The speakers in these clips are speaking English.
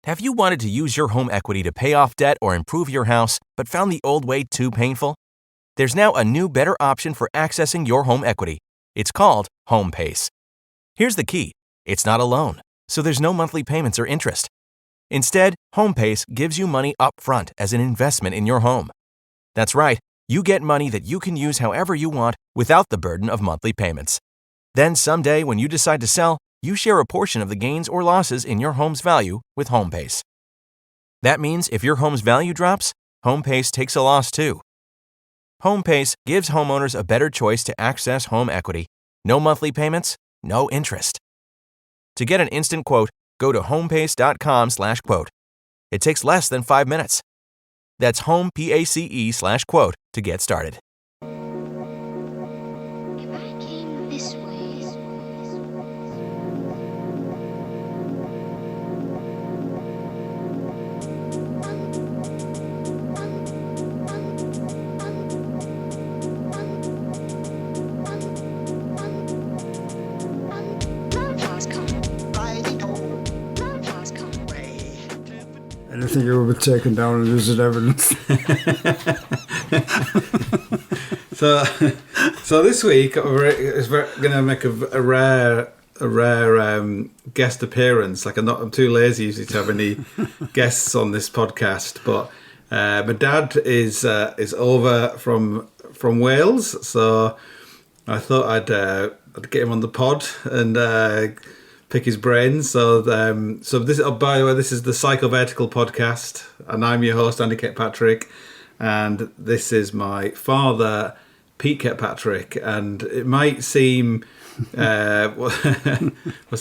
Have you wanted to use your home equity to pay off debt or improve your house, but found the old way too painful? There's now a new, better option for accessing your home equity. It's called HomePace. Here's the key. It's not a loan, so there's no monthly payments or interest. Instead, HomePace gives you money up front as an investment in your home. That's right, you get money that you can use however you want without the burden of monthly payments. Then someday when you decide to sell, you share a portion of the gains or losses in your home's value with HomePace. That means if your home's value drops, HomePace takes a loss too. HomePace gives homeowners a better choice to access home equity. No monthly payments, no interest. To get an instant quote, go to homepace.com/quote. It takes less than 5 minutes. That's homepace/quote to get started. If I came this way. Anything you will be taken down and used as evidence. So this week we're going to make a rare guest appearance. Like I'm too lazy usually to have any guests on this podcast, but my dad is over from Wales, so I thought I'd get him on the pod and pick his brains. So this, by the way, this is the Psychovertical podcast, and I'm your host, Andy Kirkpatrick, and this is my father, Pete Kirkpatrick. And it might seem what's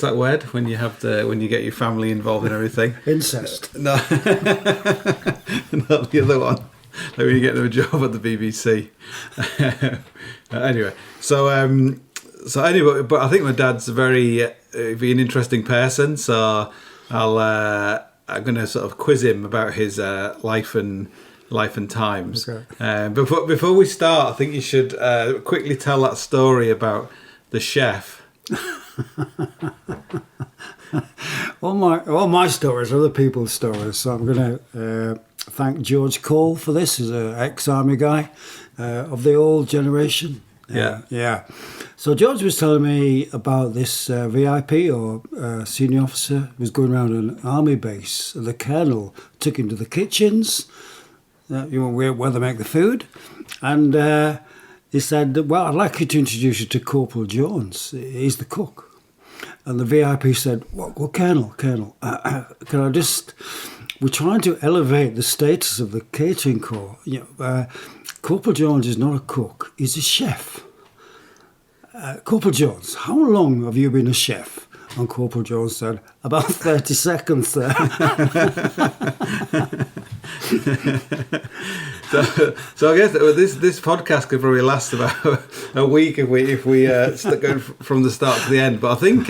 that word when you get your family involved in everything? Incest. No, not the other one. Like when you get them a job at the BBC. Anyway, but I think my dad's be an interesting person, so I'm going to sort of quiz him about his life and times. Okay. Before we start, I think you should quickly tell that story about the chef. All my stories are other people's stories, so I'm going to thank George Cole for this. He's an ex-army guy of the old generation. Yeah. So George was telling me about this VIP or senior officer who was going around an army base. The colonel took him to the kitchens, where they make the food, and he said, "Well, I'd like you to introduce you to Corporal Jones. He's the cook." And the VIP said, "Well, Colonel, can I just? We're trying to elevate the status of the catering corps. Corporal Jones is not a cook; he's a chef." Corporal Jones, how long have you been a chef? And Corporal Jones said, "About 30 seconds, sir." So I guess this podcast could probably last about a week if we go from the start to the end. But I think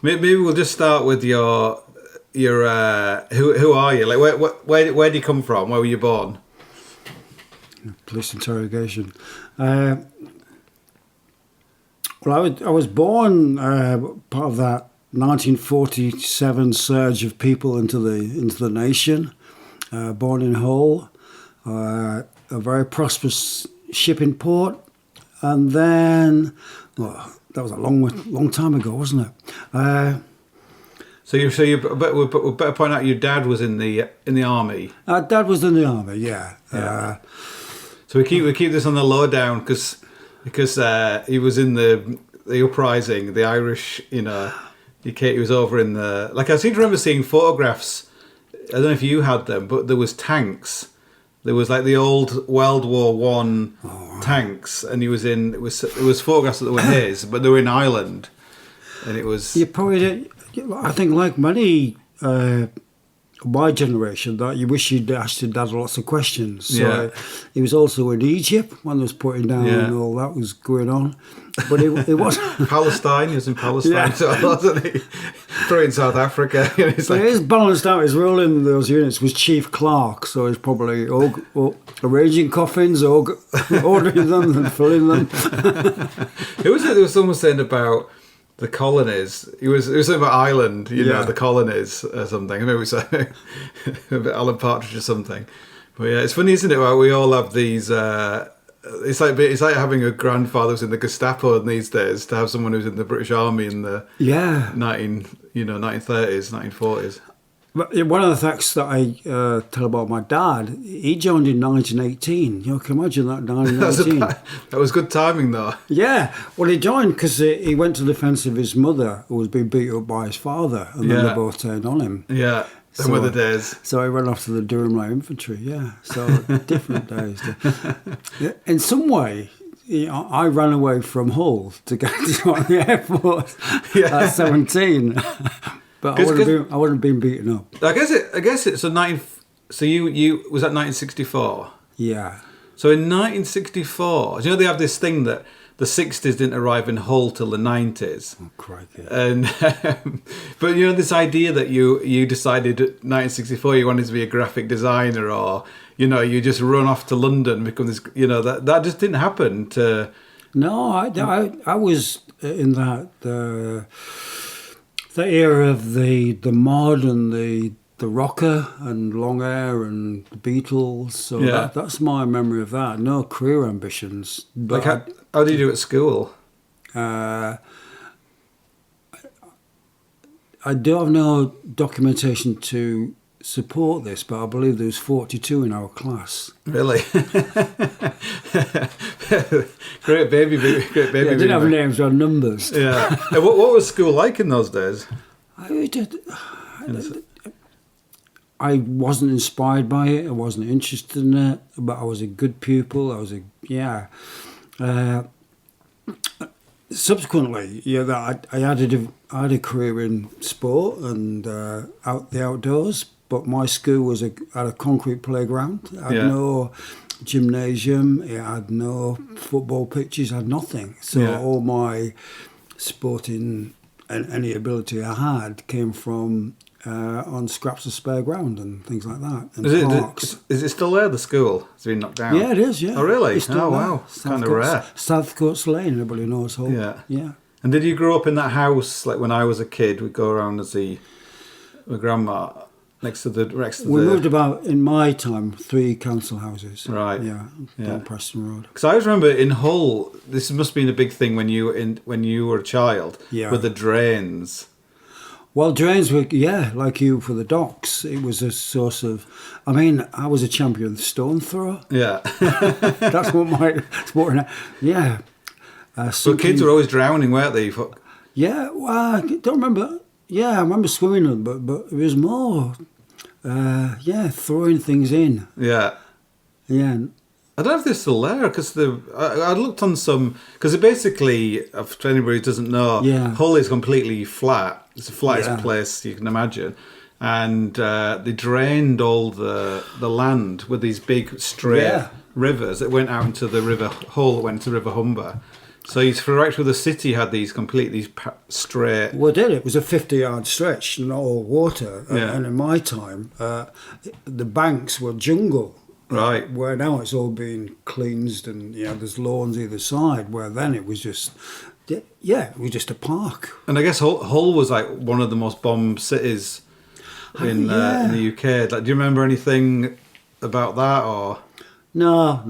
maybe we'll just start with your who are you? Like where do you come from? Where were you born? Police interrogation. Well, I was born part of that 1947 surge of people into the nation. Born in Hull, a very prosperous shipping port, and then that was a long time ago, wasn't it? So we better point out your dad was in the army. Dad was in the army, yeah. So we keep this on the lowdown because he was in the uprising, the Irish. He was over in the. Like I seem to remember seeing photographs. I don't know if you had them, but there was tanks. There was like the old World War One tanks, and he was in. It was photographs that were his, but they were in Ireland, and it was. You probably did. I think, like many my generation, that you wish you'd asked your dad lots of questions. So he was also in Egypt when there was putting down and all that was going on. But it wasn't. Palestine, he was in Palestine, so wasn't he? Through in South Africa. It's like, his balanced out, his role in those units was Chief Clerk, so he's probably arranging coffins, ordering them and filling them. Who was it? There was someone saying about the colonies. It was something about Ireland, you know, the colonies or something. Maybe it was about Alan Partridge or something. But yeah, it's funny, isn't it? Well, we all have these. It's like having a grandfather who's in the Gestapo in these days to have someone who's in the British Army in the 1930s, 1940s. But one of the facts that I tell about my dad, he joined in 1918. You can imagine that, 1918. That was good timing, though. Yeah. Well, he joined because he went to the defence of his mother, who was being beat up by his father, and then they both turned on him. Yeah. Them were the days. So he went off to the Durham Light Infantry, So different days. In some way, I ran away from Hull to get to the airport at 17. But I wouldn't have been beaten up. I guess it's so you was that 1964? Yeah. So in 1964, you know they have this thing that the 60s didn't arrive in Hull till the 90s. Oh, crikey. And but you know this idea that you decided in 1964 you wanted to be a graphic designer, or you know you just run off to London and become this. You know that just didn't happen. No, I was in that. The era of the mod and the rocker and long hair and the Beatles. So that's my memory of that. No career ambitions. Like how did you do at school? I do have no documentation to support this, but I believe there was 42 in our class. Really? Great baby. Yeah, I didn't have names or numbers. Yeah. What was school like in those days? I wasn't inspired by it. I wasn't interested in it, but I was a good pupil. Subsequently, I had a career in sport and the outdoors. But my school had a concrete playground. It had no gymnasium. It had no football pitches. It had nothing. So all my sporting and any ability I had came from on scraps of spare ground and things like that. And parks. Is it still there? The school has been knocked down. Yeah, it is. Yeah. Oh, really? It's still there. Wow. It's kind of rare. Southcote's Lane. Everybody knows Hull. Yeah. And did you grow up in that house? Like when I was a kid, we'd go around and see my grandma. Next to the we moved about in my time 3 council houses. Right. Yeah. On Preston Road. Because I always remember in Hull, this must have been a big thing when you were a child. Yeah. With the drains. Well, drains were like you for the docks. It was a source of. I mean, I was a champion stone thrower. Yeah. That's what my sport. Yeah. So kids were always drowning, weren't they? Yeah. Well, I don't remember. Yeah, I remember swimming, but it was more. Throwing things in. Yeah. Yeah. I don't know if they're still there because I looked on some because basically, if anybody who doesn't know, Hull is completely flat. It's the flattest place you can imagine, and they drained all the land with these big straight rivers that went out into the River Hull, that went into the River Humber. So right through the city had these straight. Well, it was a 50-yard stretch, not all water. And in my time, the banks were jungle. Right. Where now it's all been cleansed and there's lawns either side. Where then it was just, it was just a park. And I guess Hull was like one of the most bombed cities in the UK. Like, do you remember anything about that or? No.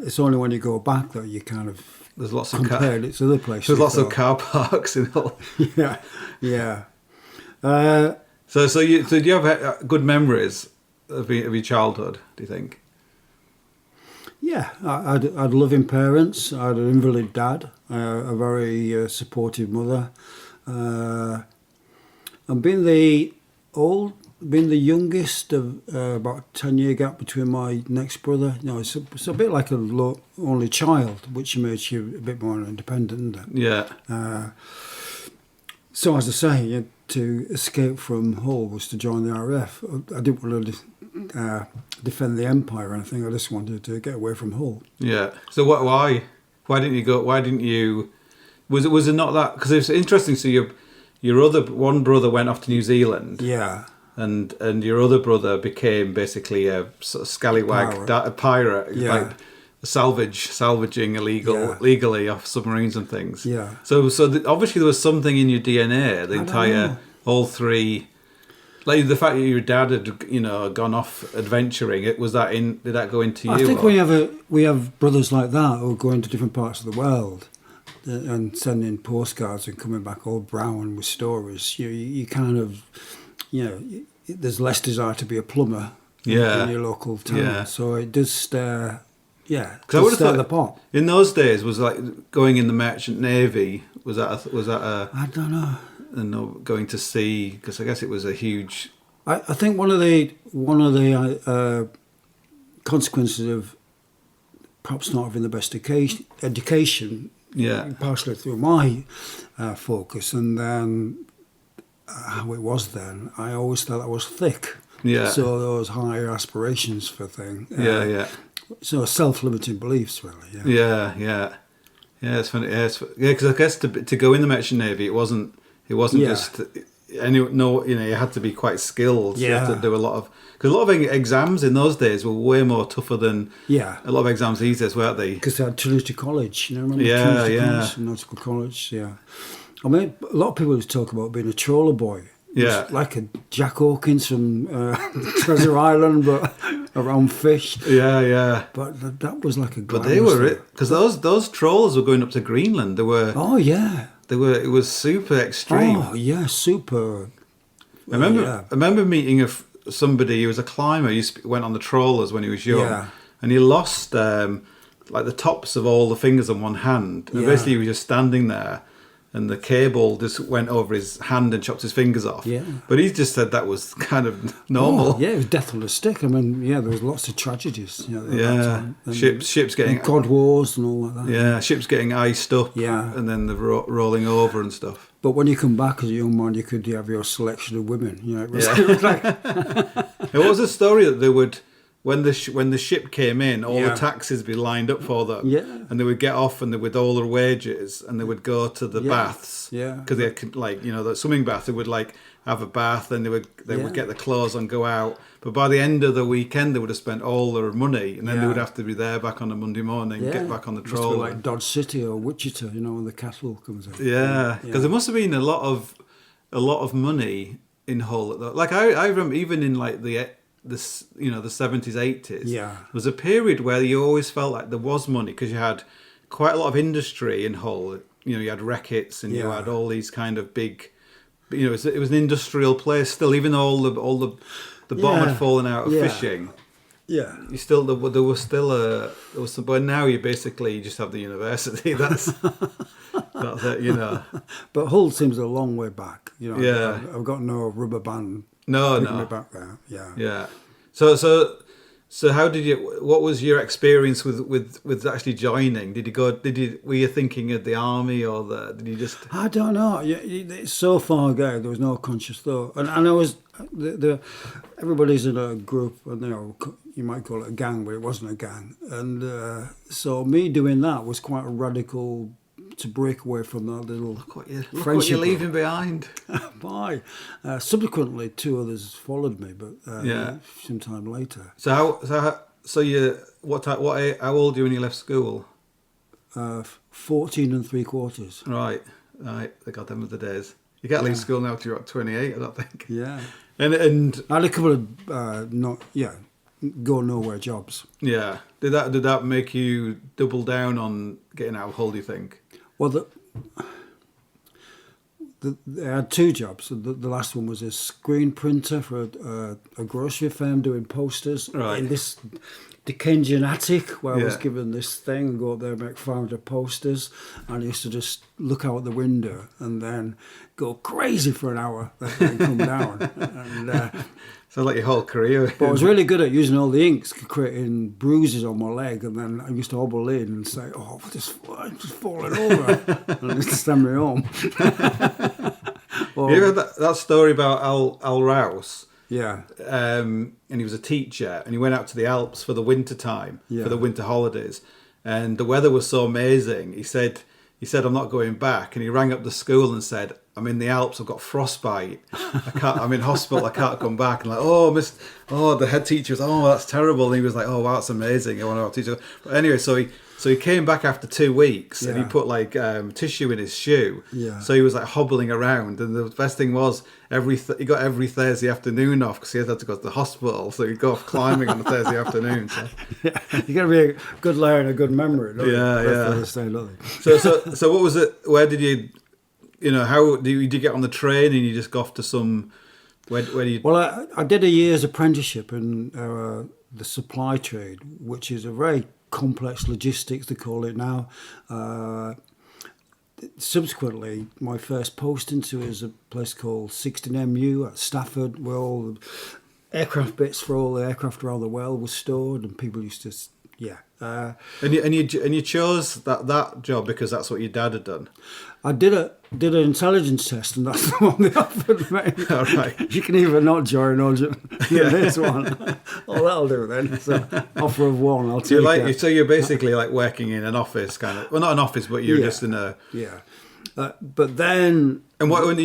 It's only when you go back that you kind of. There's lots of compared it to other places. There's lots of car parks in Hull. Yeah. So do you have good memories of your childhood? Do you think? Yeah, I had loving parents. I had an invalid dad, a very supportive mother, and being the youngest of about a 10-year gap between my next brother. It's a bit like an only child, which makes you a bit more independent, isn't it? Yeah. So as I say, to escape from Hull was to join the RAF. I didn't want to defend the empire or anything. I just wanted to get away from Hull. Yeah. So why didn't you go? Why didn't you? Was it not that? Because it's interesting. So your one brother went off to New Zealand. Yeah. And your other brother became basically a sort of scallywag pirate. Yeah. salvaging Yeah. legally off submarines and things. Yeah. So obviously there was something in your DNA. The I don't entire, know. all three, like the fact that your dad had gone off adventuring. Did that go into you? I think or? we have brothers like that who go into different parts of the world and sending postcards and coming back all brown with stories. You kind of, there's less desire to be a plumber in your local town. Yeah. So it does stir, Because I would have stir thought the pot. in those days was like going in the merchant navy. Was that a I don't know. and going to sea? Because I guess it was a huge. I think one of the consequences of perhaps not having the best education, Yeah. partially through my focus, and then how it was then, I always thought I was thick. Yeah. So those higher aspirations for things. Yeah. So self-limiting beliefs, really. Yeah. It's funny. Because I guess to go in the merchant navy, it wasn't Yeah. just. You had to be quite skilled. You had Yeah. to do a lot of exams in those days were way more tougher than Yeah. a lot of exams these days, weren't they? Because they had Trinity College, remember Yeah, Trinity yeah. College, Nautical College, yeah. I mean, a lot of people just talk about being a trawler boy. Yeah. It's like a Jack Hawkins from Treasure Island, but around fish. Yeah. But that was like a. But they were glamorous it because those trawlers were going up to Greenland. They were. thing. Oh yeah. It was super extreme. Oh yeah, super. I remember. yeah. I remember meeting somebody who was a climber. He went on the trawlers when he was young, Yeah. and he lost like the tops of all the fingers on one hand. And Yeah. basically, he was just standing there, and the cable just went over his hand and chopped his fingers off. Yeah. But he just said that was kind of normal. Oh, yeah, it was death on a stick. I mean, yeah, there was lots of tragedies. At that Yeah. time. And- Ships getting. and God wars and all like that. Yeah, ships getting iced up. Yeah. And then the rolling over and stuff. But when you come back as a young man, you could have your selection of women. It was, Yeah. it was like, It was a story that they would, when the ship came in, all Yeah. the taxis be lined up for them. Yeah. And they would get off and they would all their wages and they would go to the Yeah. baths. Yeah. Because they could, the swimming bath, they would have a bath and they would Yeah. get the clothes and go out. But by the end of the weekend, they would have spent all their money and then they Yeah. would have to be there back on a Monday morning, get back on the Must be trawler. like Dodge City or Wichita, when the cattle comes in. Yeah, because there must have been a lot of money in Hull. Like I remember even in like the 70s, 80s. Yeah. There was a period where you always felt like there was money because you had quite a lot of industry in Hull. You had Reckitt's and you Yeah. had all these kind of big. It was an industrial place still, even though all the bottom Yeah. had fallen out of Yeah. fishing. Yeah. You still there was some, but now you just have the university. That's it. But Hull seems a long way back. Yeah. I've got no rubber band No. putting me back there. Yeah. Yeah. So how did you? What was your experience with actually joining? Were you thinking of the army or did you just? I don't know. It's so far ago. There was no conscious thought, and I was everybody's in a group, and you might call it a gang, but it wasn't a gang. And so me doing that was quite a radical to break away from that little Look what you're friendship. leaving behind. Bye. Subsequently, 2 others followed me, but Yeah. sometime later. How old were you when you left school? 14 3/4. Right. They got them of the days. You can't leave school now till you're 28. I don't think. Yeah. And I had a couple of go nowhere jobs. yeah, did that make you double down on getting out of Hull? Do you think? Well, I had 2 jobs. The last one was a screen printer for a grocery firm doing posters Right. in this Dickensian attic where I was Yeah. given this thing and go up there and make 500 posters. And I used to just look out the window and then go crazy for an hour, then come down. And, Sounds like your whole career. but I was really good at using all the inks, creating bruises on my leg, and then I used to hobble in and say, "Oh, I'm just falling over," and just send me home. You heard that story about Al Rouse? Yeah, And he was a teacher, and he went out to the Alps for the winter time, Yeah. for the winter holidays, and the weather was so amazing. He said he said, I'm not going back. And he rang up the school and said, I'm in the Alps, I've got frostbite. I'm in hospital, I can't come back. And the head teacher was, that's terrible. And he was like, oh, wow, that's amazing. I want to teach. But anyway, so he came back after 2 weeks and he put like tissue in his shoe. Yeah. So he was like hobbling around. And the best thing was, he got every Thursday afternoon off because he had to go to the hospital. So he'd go off climbing on a Thursday afternoon. So. Yeah, you got to be a good learner, a good memory. Don't you? That's the thing. So what was it? Where did you? How did you get on the train and you just go off to some? Where do you? Well, I did a year's apprenticeship in the supply trade, which is a very complex logistics, they call it now. Subsequently, my first posting to is a place called 16MU at Stafford, where all the aircraft bits for all the aircraft around the world was stored, and people used to, And you chose that job because that's what your dad had done. I did an intelligence test, and that's the one they offered me. All right. You can either not join or this one. Oh, that'll do then. So offer of one, I'll take it. So you're basically like working in an office, kind of. Well, not an office, but you're just in a. Yeah. But then. And what when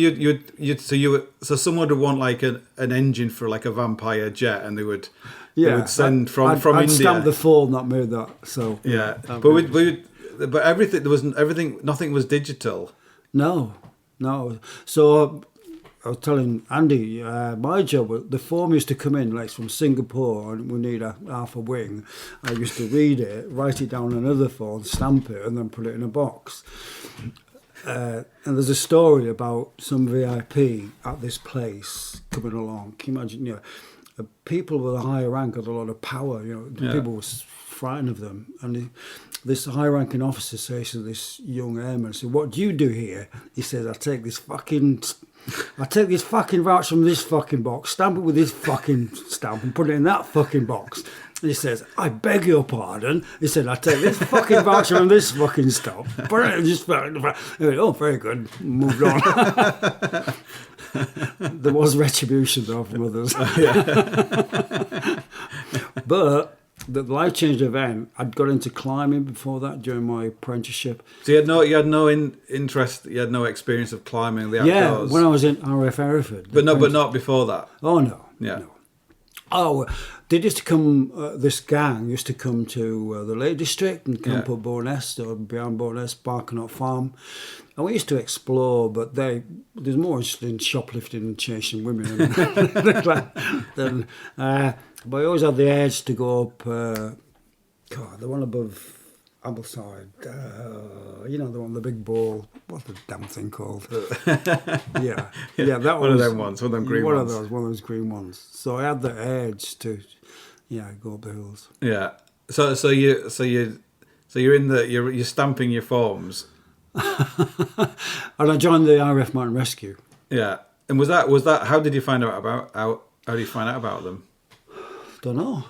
so someone would want like an engine for like a Vampire jet, and they would. Yeah, they would send from I'd India. Stamped the form that made that. So yeah, but everything nothing was digital. No. So I was telling Andy, my job, the form used to come in like from Singapore, and we need half a wing. I used to read it, write it down on another form, stamp it, and then put it in a box. And there's a story about some VIP at this place coming along. Can you imagine? People with a higher rank had a lot of power. People were frightened of them. And this high-ranking officer says to this young airman, "So what do you do here?" He says, I take this fucking voucher from this fucking box, stamp it with this fucking stamp, and put it in that fucking box." And he says, "I beg your pardon." He said, "I take this fucking voucher from this fucking stamp, put it in this fucking." Went, "Oh, very good." Moved on. There was retribution though from others. But the life-changing event, I'd got into climbing before that during my apprenticeship. So you had no interest, you had no experience of climbing the outdoors. Yeah, when I was in RF Hereford. But not before that. Oh no. Yeah. No. Oh, they used to come. This gang used to come to the Lake District and camp at Bowness or beyond Bowness, Barkenot Farm, and we used to explore. But there's more interested in shoplifting and chasing women than. But I always had the edge to go up. The one above Ambleside. The one, the big ball. What's the damn thing called? yeah, that one of them ones, one of them green ones. One of those green ones. So I had the edge to, go up the hills. Yeah. So you're stamping your forms. And I joined the RF Mountain Rescue. Yeah. And was that? How did you find out about how did you find out about them? Don't know.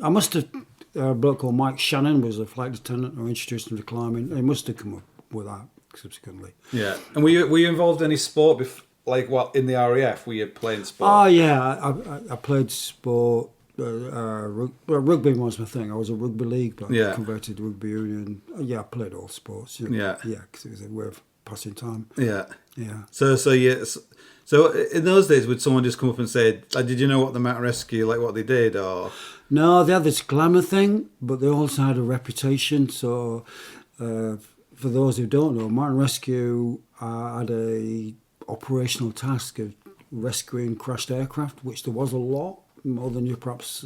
I must have. A bloke called Mike Shannon was a flight lieutenant who introduced him to climbing. He must have come up with that subsequently. Yeah. And were you involved in any sport in the RAF? Were you playing sport? Oh yeah, I played sport. Rugby was my thing. I was a rugby league, but I converted to rugby union. Yeah, I played all sports. Yeah, because it was a way of passing time. Yeah. So in those days, would someone just come up and say, "Did you know what the Mountain Rescue, like what they did?" Or no, they had this glamour thing, but they also had a reputation. So for those who don't know, Mountain Rescue had a operational task of rescuing crashed aircraft, which there was a lot, more than you perhaps,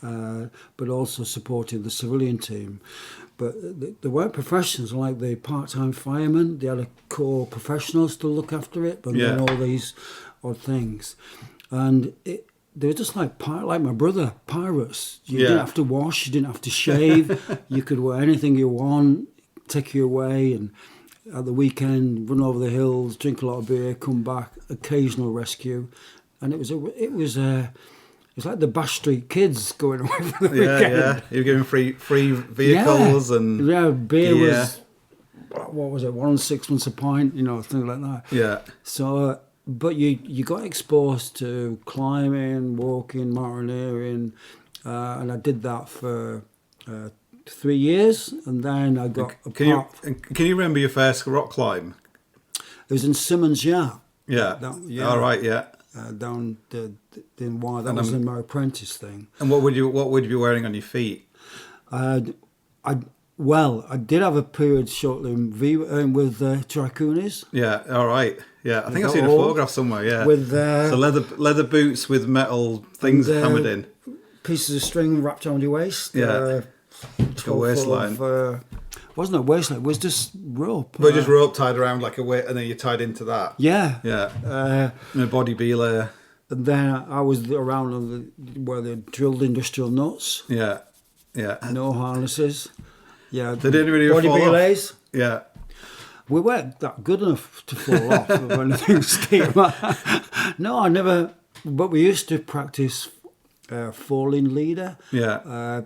but also supporting the civilian team. But they weren't professionals like the part-time firemen. They had a core professionals to look after it, but then all these odd things. And they were just like my brother, pirates. You didn't have to wash, you didn't have to shave. You could wear anything you want, take you away, and at the weekend, run over the hills, drink a lot of beer, come back, occasional rescue. And it was like the Bash Street Kids going away for the weekend. Yeah, you were giving free vehicles and beer was, what was it, 1 6 months a pint, things like that. Yeah. So, but you got exposed to climbing, walking, mountaineering, and I did that for 3 years, and then I got a part. Can you remember your first rock climb? It was in Simmons Yard. Yeah. All right. Yeah. Down in why that was in my apprentice thing. And what would you be wearing on your feet? I did have a period shortly with Tricoonies. Yeah. All right. Yeah. I think I've seen a photograph somewhere. Yeah. With so leather boots with metal things hammered in. Pieces of string wrapped around your waist. Yeah. Like a waistline. Wasn't a waistline. It was just rope. But just rope tied around like a weight, and then you tied into that. Yeah. Yeah. And a body belay. And then I was around where they drilled industrial nuts. Yeah. Yeah. No harnesses. Yeah. They didn't really body fall belays. off. Yeah. We weren't that good enough to fall off of anything steep. No, I never. But we used to practice falling leader. Yeah.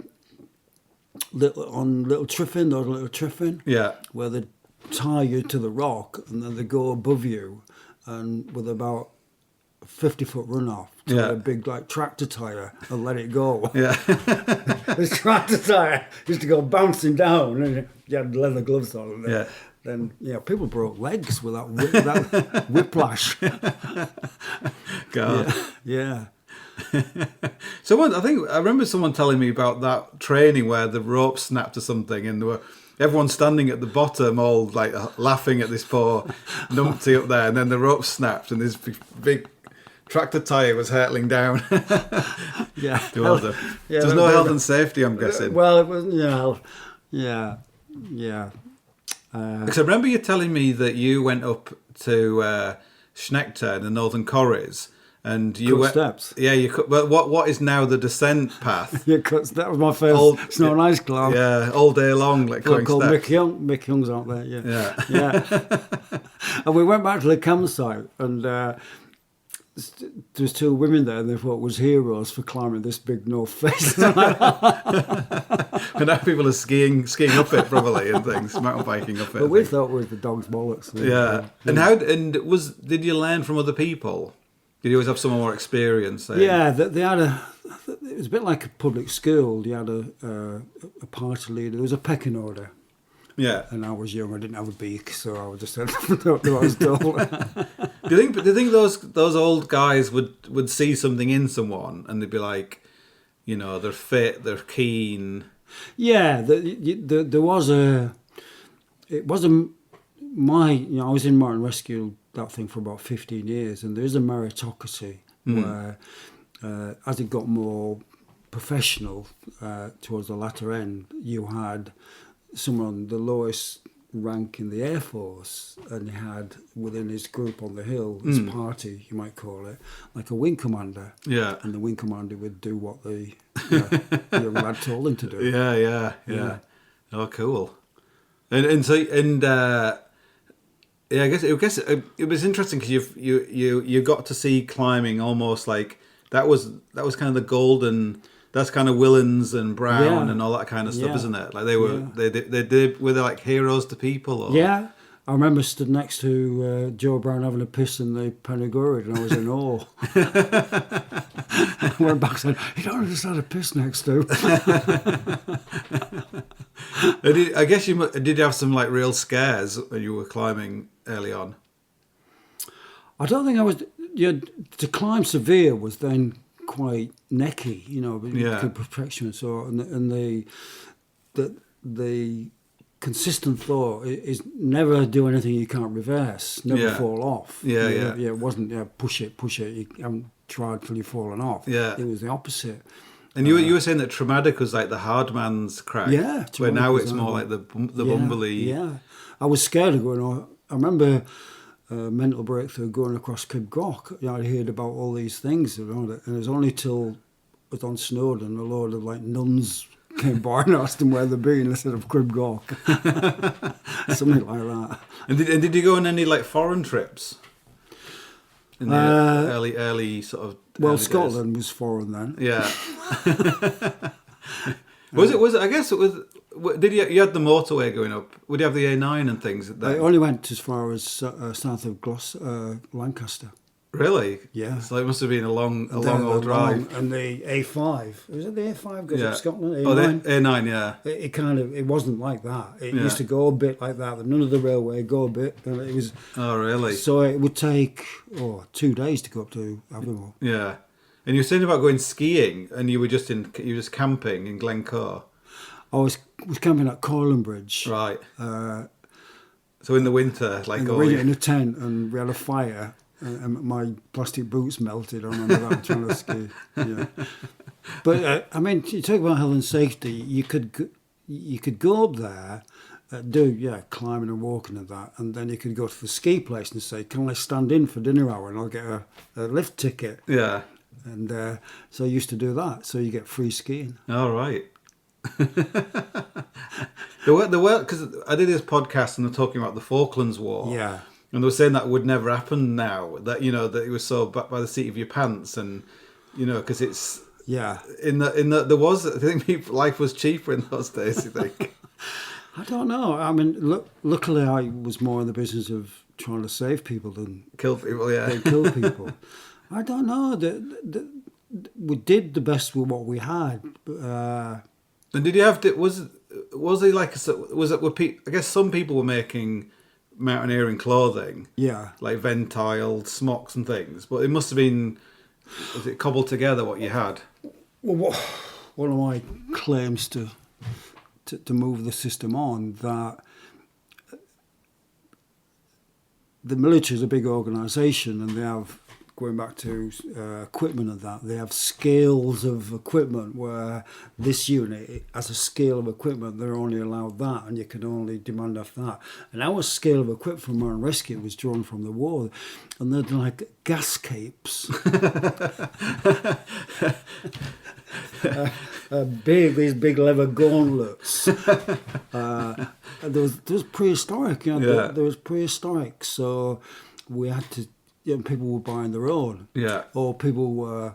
Little triffin. Yeah. Where they tie you to the rock and then they go above you, and with about 50-foot runoff, tie a big like tractor tire and let it go. Yeah. This tractor tire used to go bouncing down, and you had leather gloves on. Yeah. Then people broke legs with that whiplash. God. Yeah. I remember someone telling me about that training where the rope snapped or something, and everyone standing at the bottom, all like laughing at this poor numpty up there, and then the rope snapped, and this big tractor tire was hurtling down. Yeah. There's no health and safety, I'm guessing. Well, it was, yeah. Because I remember you telling me that you went up to Schnechter in the Northern Corries, and you went steps. Yeah, you could. Well, what is now the descent path? Yeah, that was my first snow and ice climb. Yeah, all day long, like going called steps. Mick Young's out there. Yeah. And we went back to the campsite, and there was 2 women there, and they thought was heroes for climbing this big North Face. And now people are skiing up it probably and things, mountain biking up it. But we thought we were the dog's bollocks. Yeah. And did you learn from other people? Did you always have some more experience? Yeah, they had it was a bit like a public school. You had a party leader. There was a pecking order. Yeah. And I was young. I didn't have a beak, so I was just do what I was told. Do you think those old guys would see something in someone and they'd be like, they're fit, they're keen? Yeah, there was a. It wasn't my. I was in Martin Rescue, that thing, for about 15 years, and there is a meritocracy where, as it got more professional towards the latter end, you had someone on the lowest rank in the Air Force, and he had within his group on the hill, his party, you might call it, like a wing commander. Yeah. And the wing commander would do what the young lad told him to do. Yeah. Oh, cool. I guess it was interesting because you got to see climbing almost like that was kind of the golden. That's kind of Willens and Brown and all that kind of stuff, isn't it? Like were they like heroes to people? Or? Yeah, I remember stood next to Joe Brown having a piss in the Panagurid, and I was in awe. I went back and said, "You don't understand a piss next to." I guess did you have some like real scares when you were climbing early on? I don't think I was. To climb severe was then quite necky, good protection. So and the consistent thought is never do anything you can't reverse, never fall off. Yeah. It wasn't push it. You haven't tried till you've fallen off. Yeah, it was the opposite. And you were saying that traumatic was like the hard man's crack. Yeah, where now it's more like the bumbly. Yeah, I was scared of going on. I remember. Mental breakthrough going across Crib Goch. I'd heard about all these things around it, and it was only till it was on Snowdon a load of like nuns came by and asked them where they'd been instead of Crib Goch. Something like that. And did you go on any like foreign trips? In the early sort of. Well, early Scotland days? Was foreign then. Yeah. Was it? I guess it was. Did you had the motorway going up? Would you have the A9 and things? I only went as far as south of Lancaster. Really? Yeah. So it must have been a long old drive. And the A5, was it the A5 goes up Scotland? Oh, the A9? A9, yeah. It wasn't like that. It Yeah. used to go a bit like that. None of the railway go a bit. And it was. Oh, really? So it would take 2 days to go up to Aviemore. Yeah. And you were saying about going skiing, and you were just camping in Glencoe. I was camping at Coilenbridge. Right. So in the winter, like in a tent, and we had a fire, and my plastic boots melted on that trying to ski. Yeah. But I mean, you talk about health and safety. You could go up there, do climbing and walking and that, and then you could go to the ski place and say, "Can I stand in for dinner hour and I'll get a lift ticket?" Yeah. And so I used to do that. So you get free skiing. All right. There were because I did this podcast and they're talking about the Falklands War. Yeah. And they were saying that would never happen now. That that it was so by the seat of your pants, and because it's in the there was, I think life was cheaper in those days. You think? I don't know. I mean, luckily I was more in the business of trying to save people than kill people. Yeah, than kill people. I don't know. We did the best with what we had. And did you have to? Was it like? Was it? I guess some people were making mountaineering clothing. Yeah. Like ventiled smocks and things, but it must have been. Was it cobbled together what you had? Well, one of my claims to move the system on, that the military is a big organisation, and they have, going back to equipment and that, they have scales of equipment where this unit has a scale of equipment, they're only allowed that, and you can only demand after that. And our scale of equipment from our rescue was drawn from the war, and they're like gas capes. These big leather gauntlets. There was prehistoric, there was prehistoric, so we had to. People were buying their own. Yeah. Or people were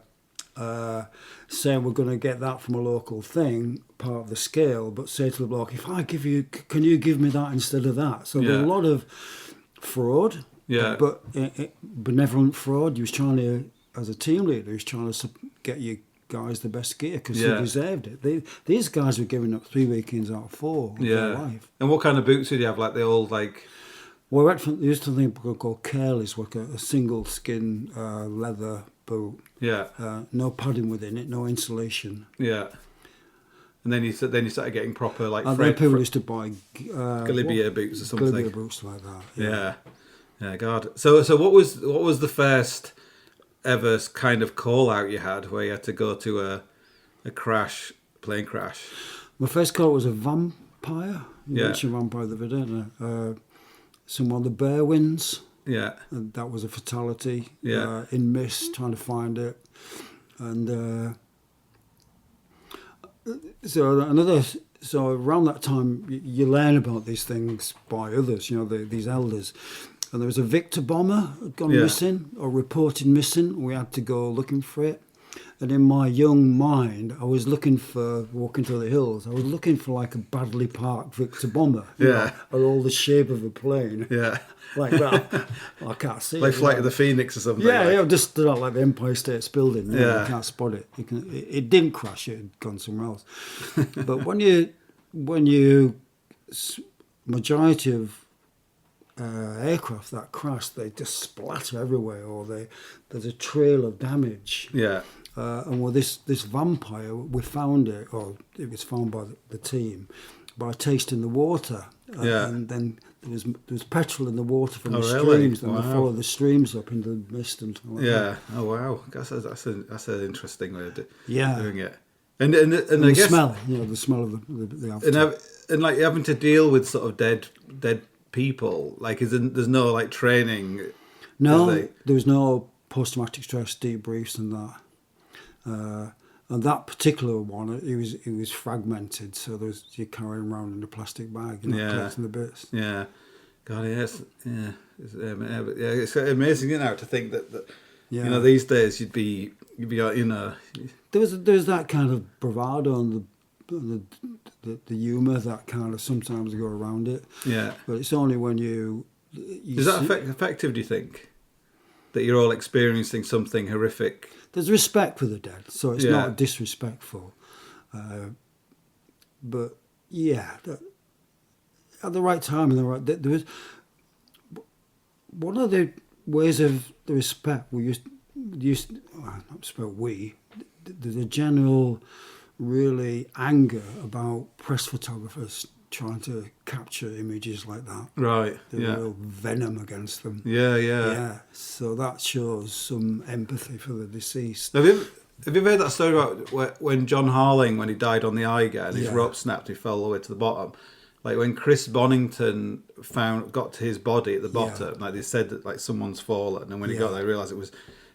saying we're going to get that from a local thing, part of the scale, but say to the bloke, if I give you, can you give me that instead of that? So there's a lot of fraud. Yeah. But benevolent fraud. You was trying to, as a team leader, he was trying to get you guys the best gear because they deserved it. These guys were giving up 3 weekends out of 4 of their life. And what kind of boots did you have? Like the old Well, they used to think called Careless, like a single skin leather boot. Yeah. No padding within it, no insulation. Yeah. And then you started getting proper then people used to buy Galibier boots or something. Galibier boots like that. Yeah. Yeah, God. So what was the first ever kind of call out you had where you had to go to a plane crash? My first call was a vampire. You Yeah. mentioned vampire the video. Someone, the bear wins. Yeah. And that was a fatality. Yeah. In mist, trying to find it. And so around that time, you learn about these things by others, these elders. And there was a Victor bomber had gone missing or reported missing. We had to go looking for it. And in my young mind, I was looking for, walking through the hills, I was looking for like a badly parked Victor bomber. Or all the shape of a plane. Yeah. Like that. I can't see like it. Flight of the Phoenix or something. Yeah, just stood out like the Empire State Building. You can't spot it. It didn't crash, it had gone somewhere else. But when you majority of aircraft that crash, they just splatter everywhere, or there's a trail of damage. Yeah. And with this vampire, we found it, or it was found by the team, by tasting the water. And then there was petrol in the water from the streams, and they followed the streams up into the mist and stuff like that. Oh wow, that's an interesting way of doing it. And And I the guess smell, the smell of the after. and like having to deal with sort of dead people, like there's no like training. No, there was no post-traumatic stress debriefs and that. And that particular one, it was fragmented, so you're carrying around in a plastic bag, collecting the bits. Yeah, God, yes, yeah. It's amazing, to think that these days you'd be There's that kind of bravado and the humour that kind of sometimes go around it. Yeah, but it's only when you is that effective? Do you think that you're all experiencing something horrific. There's respect for the dead, so it's not disrespectful. But yeah, at the right time and there was one of the ways of the respect we used the general really anger about press photographers trying to capture images like that. Right. The real venom against them. Yeah. So that shows some empathy for the deceased. Have you ever heard that story about when John Harling, when he died on the Eiger and his rope snapped, he fell all the way to the bottom? Like when Chris Bonington got to his body at the bottom, like they said that like someone's fallen, and when he got there, he realised it was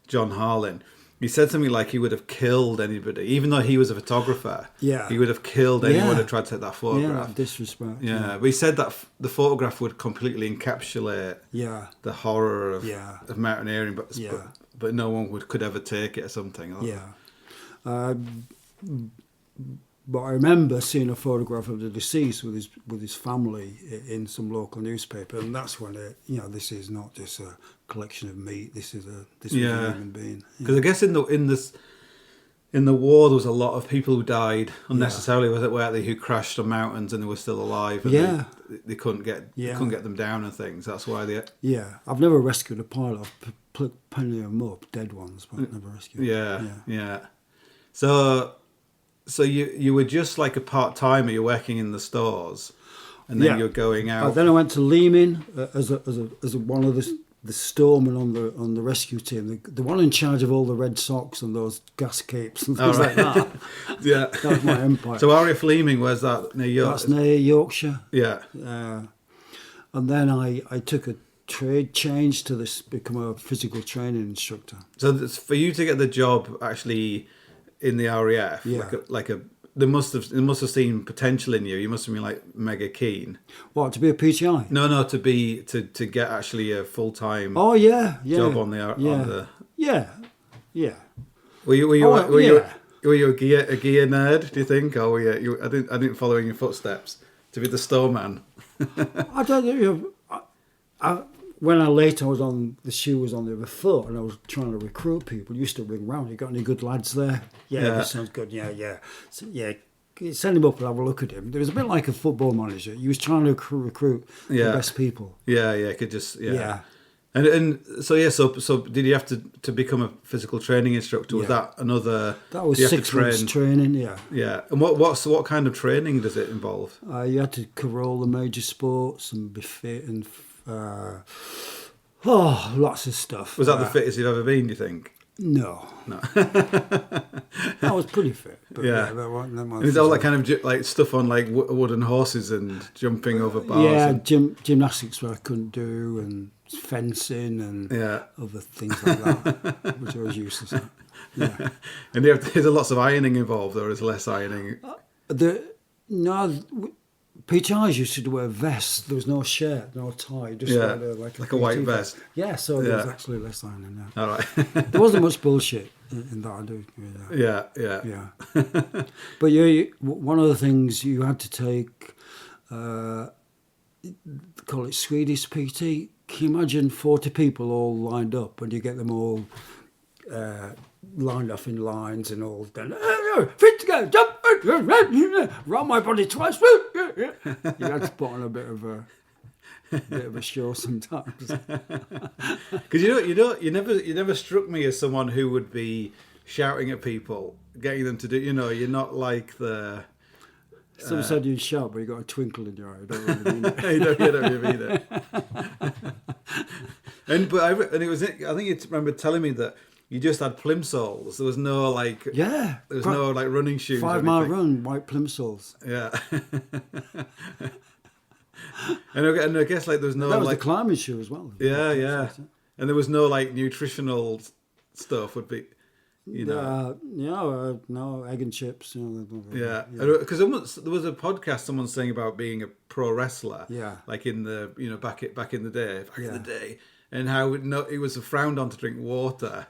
John Harling. He said something like he would have killed anybody, even though he was a photographer. Yeah, he would have killed anyone who tried to take that photograph. Yeah, disrespect. Yeah, but he said that the photograph would completely encapsulate the horror of mountaineering, but no one could ever take it or something. But I remember seeing a photograph of the deceased with his family in some local newspaper, and that's when this is not just a collection of meat. This was a human being. Because I guess in the war there was a lot of people who died unnecessarily. Weren't they, who crashed on mountains and they were still alive? And they couldn't get them down and things. That's why they. Yeah, I've never rescued a pilot. I've put plenty of them up, dead ones, but never rescued. Yeah. So you were just like a part-timer, you're working in the stores, and then you're going out. Then I went to Leeman as one of the storemen on the rescue team, the one in charge of all the red socks and those gas capes and things like that. That was my empire. So RAF Leeming, where's that? Near York? That's near Yorkshire. Yeah. And then I took a trade change to become a physical training instructor. So for you to get the job actually in the RAF, they must have seen potential in you. You must have been like mega keen. What, to be a PTI? No, to get actually a full time. Oh yeah, job on the. Yeah. Were you a gear nerd? Do you think, or were you? I didn't follow in your footsteps to be the storeman. I don't know. When I was on the shoe was on the other foot, and I was trying to recruit people. Used to ring round. You got any good lads there? Yeah, this sounds good. Yeah. So, send him up and have a look at him. It was a bit like a football manager. He was trying to recruit the best people. Yeah. Could just And so did you have to become a physical training instructor? Was that another? That was 6 months training. Yeah. And what kind of training does it involve? You had to cover all the major sports and be fit and. Lots of stuff. Was that the fittest you've ever been, do you think? No. I was pretty fit. But it was all that kind of like stuff on like wooden horses and jumping over bars. Yeah, gymnastics where I couldn't do, and fencing and other things like that, which I was useless at. Yeah. And is there lots of ironing involved, or is less ironing? PTIs used to wear vests. There was no shirt, no tie, just like a white vest. Yeah, so there was actually less ironing now. All right. There wasn't much bullshit in that I do. Yeah. But one of the things you had to take, call it Swedish PT. Can you imagine 40 people all lined up, and you get them all lined up in lines and all done. Fit to go, jump, roll my body twice. You had to put on a bit of a show sometimes. Because you never struck me as someone who would be shouting at people, getting them to do. You're not like the. Some said you'd shout, but you got a twinkle in your eye. You don't really mean it. you don't really mean it. And it was. I think you remember telling me that. You just had plimsolls. There was no There was no running shoes. 5 mile run, white plimsolls. Yeah. and I guess there was no. That was the climbing shoe as well. Yeah. And there was no nutritional stuff. Would be, no egg and chips. Yeah. Because there was a podcast someone saying about being a pro wrestler. Yeah. Like in the back in the day. And how it was frowned on to drink water.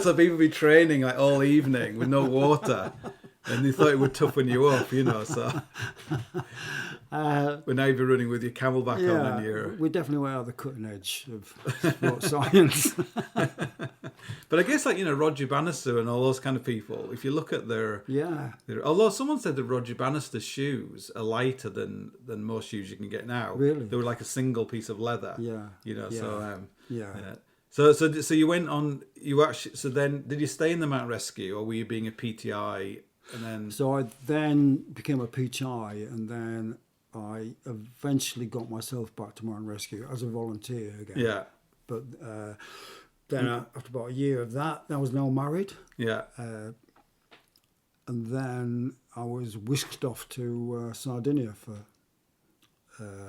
So people be training all evening with no water, and they thought it would toughen you up, So But now you're running with your camelback on and you're... we definitely were at the cutting edge of sports science. But I guess, like, you know, Roger Bannister and all those kind of people, if you look at their... Although someone said that Roger Bannister's shoes are lighter than most shoes you can get now. Really? They were like a single piece of leather. Yeah. You know, Yeah. So you went on, so then, did you stay in the mountain rescue, or were you being a PTI and then... So I then became a PTI, and then I eventually got myself back to mountain rescue as a volunteer again. Yeah. But then after about a year of that, I was now married. Yeah. And then I was whisked off to Sardinia for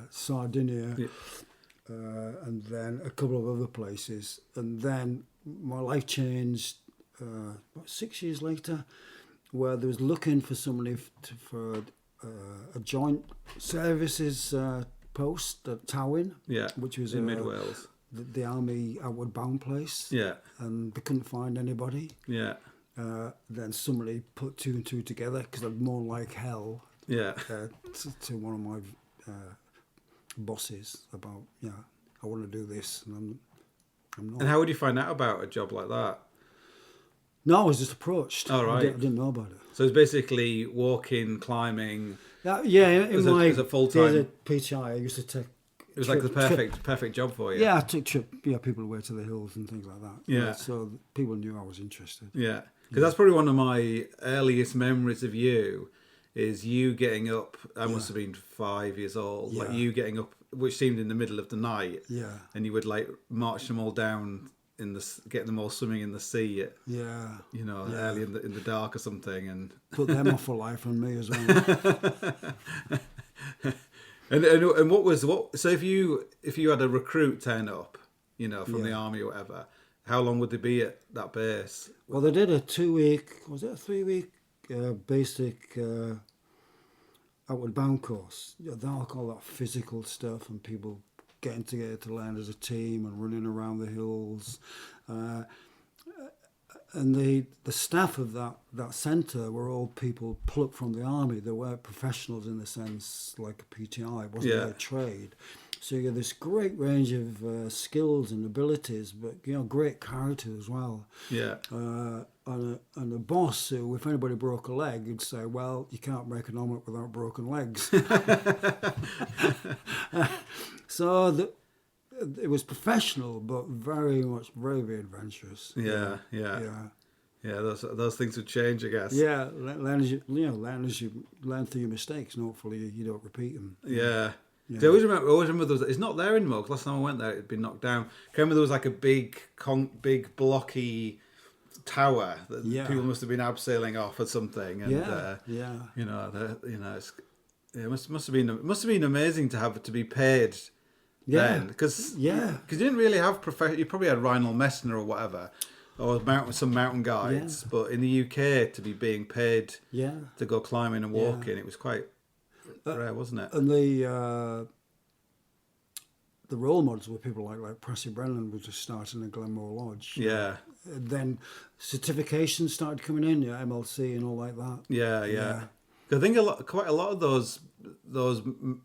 Sardinia. Yeah. And then a couple of other places. And then my life changed about 6 years later, where there was looking for somebody for a joint services post at Towyn, which was in Mid Wales, the army outward bound place. Yeah. And they couldn't find anybody. Yeah. Then somebody put two and two together, because I'd mourned like hell. Yeah. To one of my bosses about, I want to do this, and I'm not. And how would you find out about a job like that? No, I was just approached. Oh, right. I didn't know about it. So it's basically walking, climbing. In my as a full-time... days at PTI, I used to take... It was like the perfect job for you. Yeah, I took people away to the hills and things like that. Yeah. So people knew I was interested. Yeah. Because that's probably one of my earliest memories of you, is you getting up. I must have been 5 years old. Yeah. Like you getting up, which seemed in the middle of the night. Yeah. And you would like march them all down getting them all swimming in the sea. Early in the dark or something, and put them off for life on me as well. and what? So if you had a recruit turn up, from the army or whatever, how long would they be at that base? Well, they did a 2-week, was it a 3-week basic outward bound course. They'll call that physical stuff, and people getting together to learn as a team and running around the hills. And the staff of that centre were all people plucked from the army. They weren't professionals in the sense like a PTI. It wasn't their trade. So you had this great range of skills and abilities, but great character as well. Yeah. And a boss who, if anybody broke a leg, he'd say, "Well, you can't make an omelette without broken legs." So it was professional, but very very adventurous. Yeah. Those things would change, I guess. Yeah, learn as you learn through your mistakes, and hopefully you don't repeat them. Yeah. I always remember there was, it's not there anymore, because last time I went there, it had been knocked down. I remember there was like a big blocky tower that people must have been abseiling off or something. And, it must have been amazing to be paid then, because you didn't really have you probably had Reinhold Messner or whatever, or some mountain guides, but in the UK to be being paid to go climbing and walking, it was quite rare, wasn't it? And the role models were people like Percy Brennan, was just starting in Glenmore Lodge. Yeah. Then certifications started coming in, MLC and all like that. Yeah. I think quite a lot of those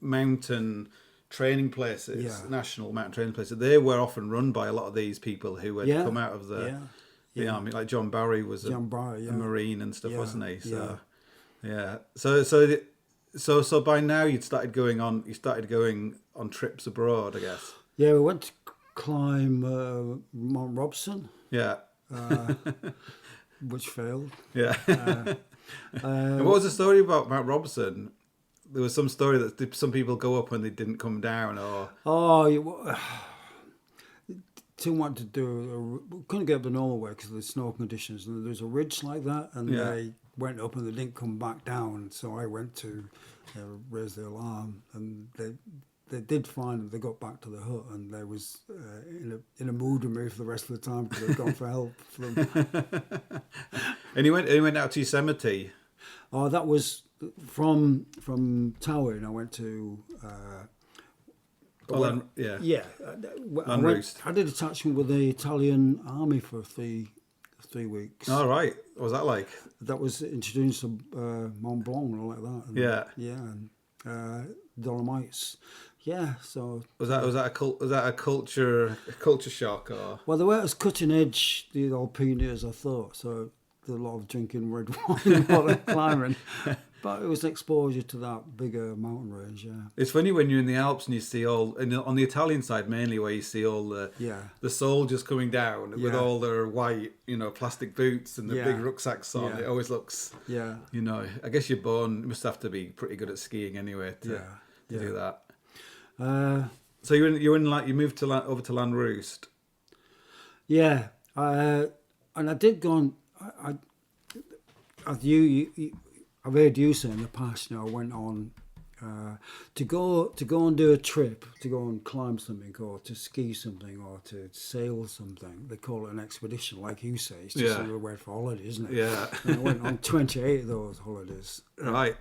mountain training places, national mountain training places, they were often run by a lot of these people who had come out of the army. Like John Barry was a Marine and stuff, wasn't he? So So by now you started going on trips abroad, I guess. Yeah, we went to climb Mount Robson. Yeah. Which failed. Yeah. And what was the story about Mount Robson? There was some story that some people go up when they didn't come down, or... Didn't want to do... couldn't get up the normal way because of the snow conditions. And there was a ridge like that, and they went up and they didn't come back down. So I went to raise the alarm, and they did find them. They got back to the hut, and they was in a mood with me for the rest of the time because they'd gone for help from... And he went out to Yosemite. Oh, that was from Towyn. I went to... I did a detachment with the Italian army for three weeks. All right. What was that like? That was introduced to Mont Blanc and all like that. And, Dolomites. Yeah, so Was that a culture shock or? well, they weren't as cutting edge the Alpini as I thought. So there's a lot of drinking red wine while they're climbing, but it was exposure to that bigger mountain range. Yeah, It's funny when you're in the Alps and you see on the Italian side mainly, where you see all the soldiers coming down with Yeah. all their white, plastic boots and the Yeah. big rucksacks on. Yeah. It always looks, yeah, I guess you're born, you must have to be pretty good at skiing anyway to Yeah. do that. uh, So you moved over to Land Roost. yeah. And I did go on. I've heard you say in the past. I went on to go and do a trip, to go and climb something, or to ski something, or to sail something. They call it an expedition, like you say. It's just another word for holiday, isn't it? Yeah. And I went on 28 of those holidays. Right.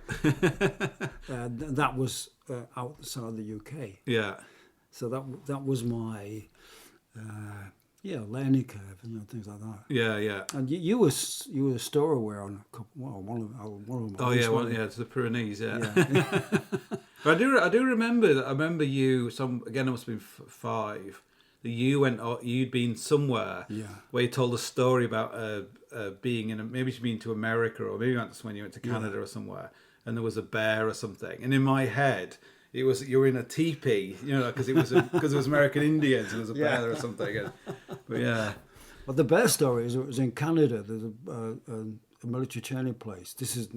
That was outside the UK. Yeah. So that was my learning curve, things like that. Yeah, yeah. And you were stowaway on a couple. Well, one of them. Oh yeah, it's the Pyrenees. Yeah. Yeah. But I do remember that. I remember you. Again, it must have been 5. That you'd been somewhere. Yeah. Where you told a story about being maybe you'd been to America, or maybe that's when you went to Canada or somewhere, and there was a bear or something. And in my head, it was you were in a teepee, because it was American Indians. And there was a bear or something. But yeah. But the bear story is it was in Canada. There's a military training place. This is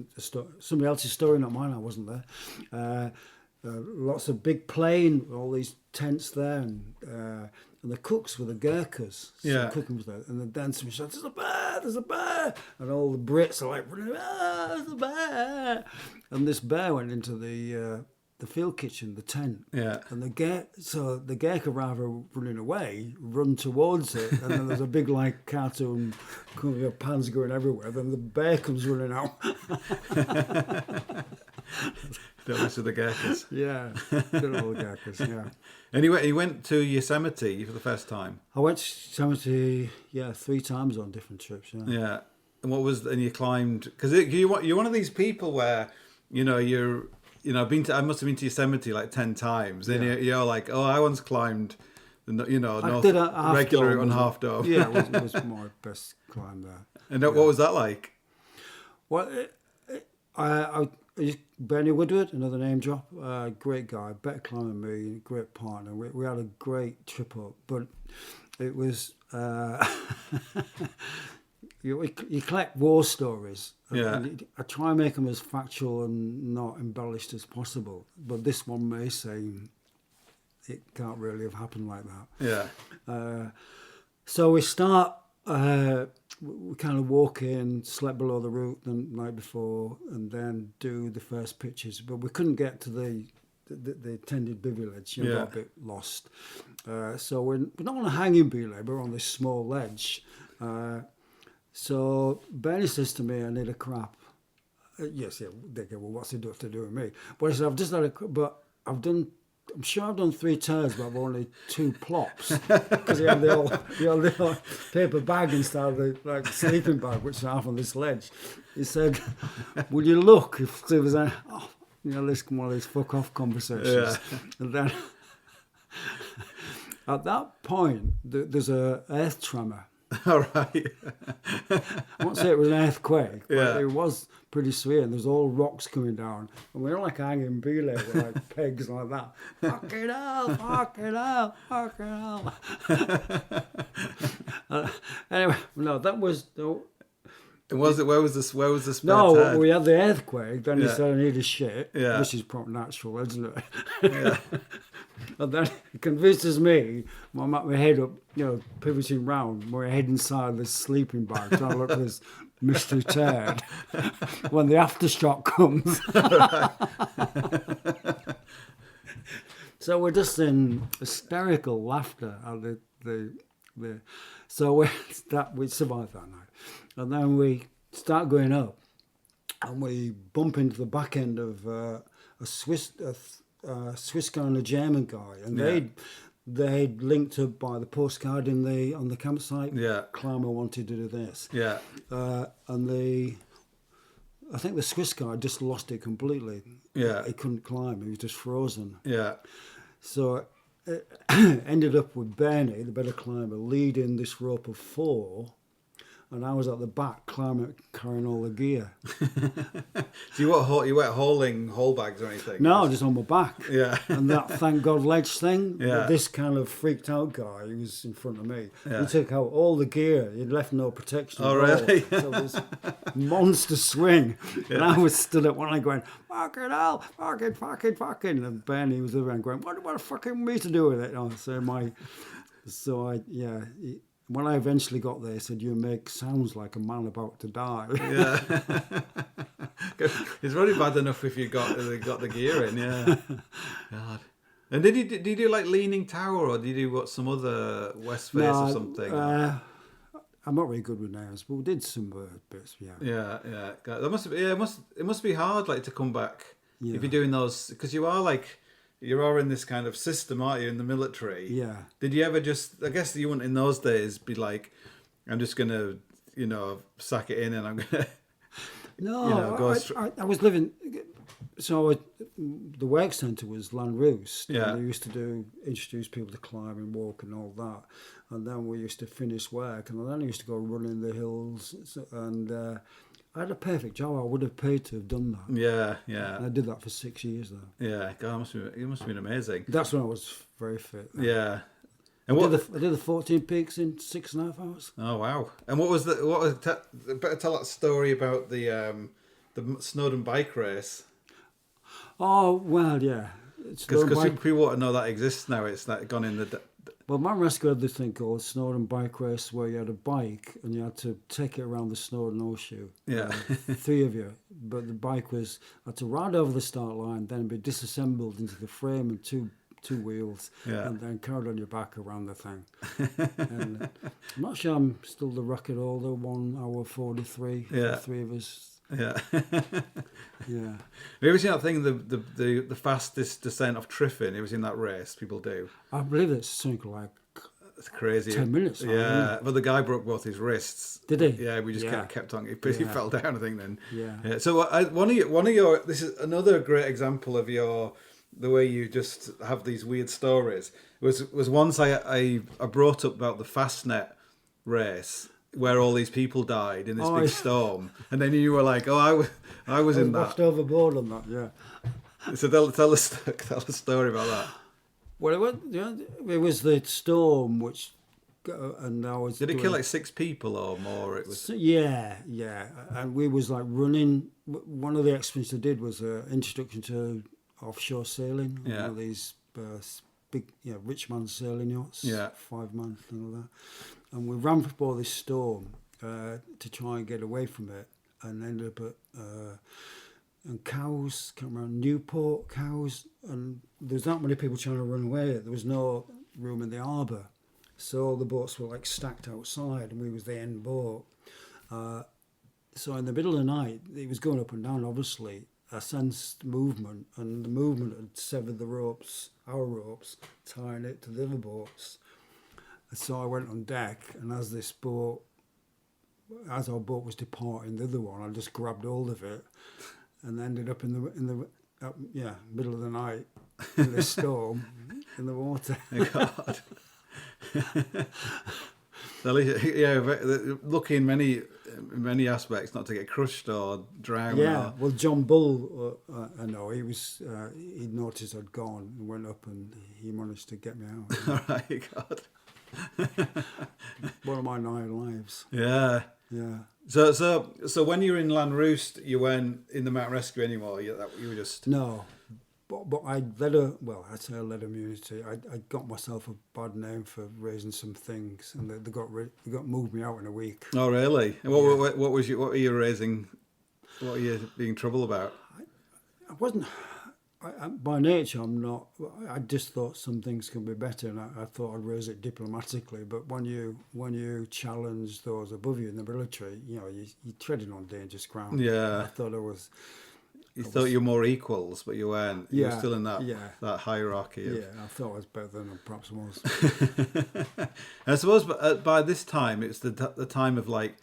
somebody else's story, not mine. I wasn't there. Lots of big plain, all these tents there, and the cooks were the Gurkhas. So Yeah. cooking was there, and the dancers were shouting, "There's a bear!" And all the Brits are like, "There's a bear!" And this bear went into the field kitchen, the tent. Yeah. And the Gurkha, rather running away, run towards it, and then there's a big cartoon, pans going everywhere. Then the bear comes running out. Those are the Gurkhas. Yeah, good old Gurkhas. Yeah. Anyway, you went to Yosemite for the first time. I went to Yosemite, 3 times on different trips. Yeah. Yeah. And you climbed, because you're one of these people where I must have been to Yosemite like 10 times. And you're like, oh, I once climbed I did a half regular dome, on Half Dome. Yeah, it was my best climb there. And what was that like? Well, Bernie Woodward, another name drop, great guy, better climber than me, great partner. We had a great trip up, but it was you collect war stories. And I try and make them as factual and not embellished as possible. But this one may seem it can't really have happened like that. Yeah. So we start. We kind of walk in, slept below the route the night before, and then do the first pitches. But we couldn't get to the tended bivouac. Got a bit lost. So we're not on a hanging belay, but we're on this small ledge. So Bernie says to me, "I need a crap." Yes, yeah. They go, "Well, what's it have to do with me?" But I said, "I've just had I'm sure I've done 3 turns, but I've only 2 plops." Because he had the old paper bag instead of the sleeping bag, which is half on this ledge. He said, "Will you look if there was any..." This one of these fuck off conversations. Yeah. And then at that point, there's a earth tremor. All right. I won't say it was an earthquake, but Yeah. it was pretty severe. And there's all rocks coming down, and we're like hanging belay with like pegs like that. Fucking hell! Fucking hell! Fucking hell! Anyway, no, that was no. And where was this? Where was the spare No, turn? we had the earthquake. Then he Yeah. said, "I need a shit," Yeah. which is probably natural, isn't it? Yeah. And then it convinces me, I'm at my head up, pivoting round, my head inside this sleeping bag, trying to look at this mystery turd. When the aftershock comes. So we're just in hysterical laughter at so we survived that night. And then we start going up, and we bump into the back end of a Swiss guy and a German guy, and they'd linked up by the postcard on the campsite. Yeah. Climber wanted to do this. Yeah. And I think the Swiss guy just lost it completely. Yeah. He couldn't climb. He was just frozen. Yeah. So it ended up with Bernie, the better climber, leading this rope of 4, and I was at the back climbing, carrying all the gear. So you weren't hauling whole bags or anything? No, just on my back. Yeah. And that thank God ledge thing, Yeah. this kind of freaked out guy who was in front of me, Yeah. he took out all the gear. He'd left no protection. Oh, at all. really? So this monster swing. And I was stood up one leg going, fucking hell, fucking. And Bernie was around going, what the fucking me to do with it? When I eventually got there, he said, you make sounds like a man about to die. Yeah. It's really bad enough if you got the gear in, yeah. God. And did you do like Leaning Tower, or did you do some other West Face or something? I'm not very good with names, but we did some bits, yeah. Yeah. God, it must be hard, like, to come back Yeah. if you're doing those, because you are in this kind of system, aren't you, in the military? Yeah. Did you ever I guess you wouldn't in those days be like, I'm just gonna, sack it in and I'm gonna. No, I was living. So the work centre was Land Roost. Yeah. And they used to introduce people to climb and walk and all that. And then we used to finish work, and then I used to go running the hills. And I had a perfect job. I would have paid to have done that. Yeah. And I did that for 6 years though. Yeah, God, it must have been amazing. That's when I was very fit. Yeah. I did the 14 peaks in 6.5 hours. Oh wow! And better tell that story about the Snowdon bike race. Oh well, yeah. Because people want to know that exists now. It's like gone in the. Well, Mountain Rescue had this thing called Snowdon Bike Race, where you had a bike and you had to take it around the Snowdon Horseshoe. Yeah. 3 of you. But the bike had to ride over the start line, then be disassembled into the frame and two wheels, and then carried on your back around the thing. And I'm not sure I'm still the record holder, 1 hour 43 for the 3 of us. Yeah. Yeah. Have you ever seen that thing, the fastest descent of Triffin? It was in that race people do. I believe it's something like It's crazy. 10 minutes. Yeah, but the guy broke both his wrists. Did he? Yeah, we just kept on. He fell down, I think. Then. Yeah. So one of your. This is another great example of the way you just have these weird stories. Was once I brought up about the Fastnet race where all these people died in this big storm, and then you were like, "Oh, I was in that." Washed overboard on that. Yeah. So tell a story about that. Well, it was the storm which, and I was. Did it kill like 6 people or more? It was. Yeah, and we was like running. One of the experiences I did was an introduction to offshore sailing. Yeah. One of these big, rich man sailing yachts. Yeah. 5-man thing like that. And we ran before this storm to try and get away from it, and ended up at. And cows, can't remember, Newport cows, and there was that many people trying to run away. There was no room in the harbour, so all the boats were like stacked outside, and we was the end boat. So in the middle of the night, it was going up and down. Obviously, I sensed movement, and the movement had severed the ropes, our ropes, tying it to the other boats. So I went on deck, and as our boat was departing the other one, I just grabbed hold of it. And ended up in the middle of the night in the storm in the water. God. Lucky in many aspects not to get crushed or drowned. Yeah, well, John Bull, I know he was. He noticed I'd gone and went up, and he managed to get me out. All right, God. One of my 9 lives. Yeah. Yeah. So when you were in Land Roost, you weren't in the Mountain Rescue anymore. You were just no, but I led I led immunity. I got myself a bad name for raising some things, and they got moved me out in a week. Oh really? And what were you raising? What were you being in trouble about? I wasn't. By nature, I'm not. I just thought some things could be better, and I thought I'd raise it diplomatically. But when you challenge those above you in the military, you're treading on dangerous ground. Yeah, I thought I was. You thought you were more equals, but you weren't. You were still in that that hierarchy. Yeah, I thought I was better than I perhaps was. I suppose, but by this time, it's the time of like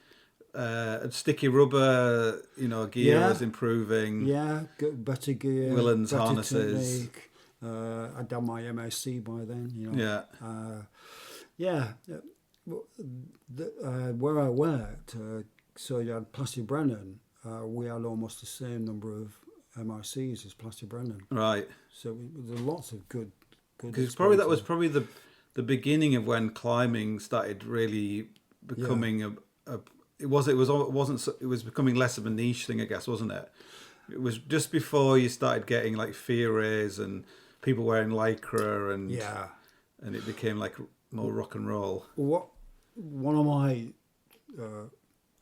sticky rubber, gear Yeah. was improving. Yeah, better gear, Willen's better harnesses. technique. I'd done my MSc by then, Yeah. Where I worked, so you had Plasty Brennan. We had almost the same number of MICs as Plasty Brennan. Right. So there were lots of good. Because probably that was probably the beginning of when climbing started really becoming it was becoming less of a niche thing, I guess, wasn't it? It was just before you started getting like fear rays and people wearing lycra and it became like more rock and roll. One of my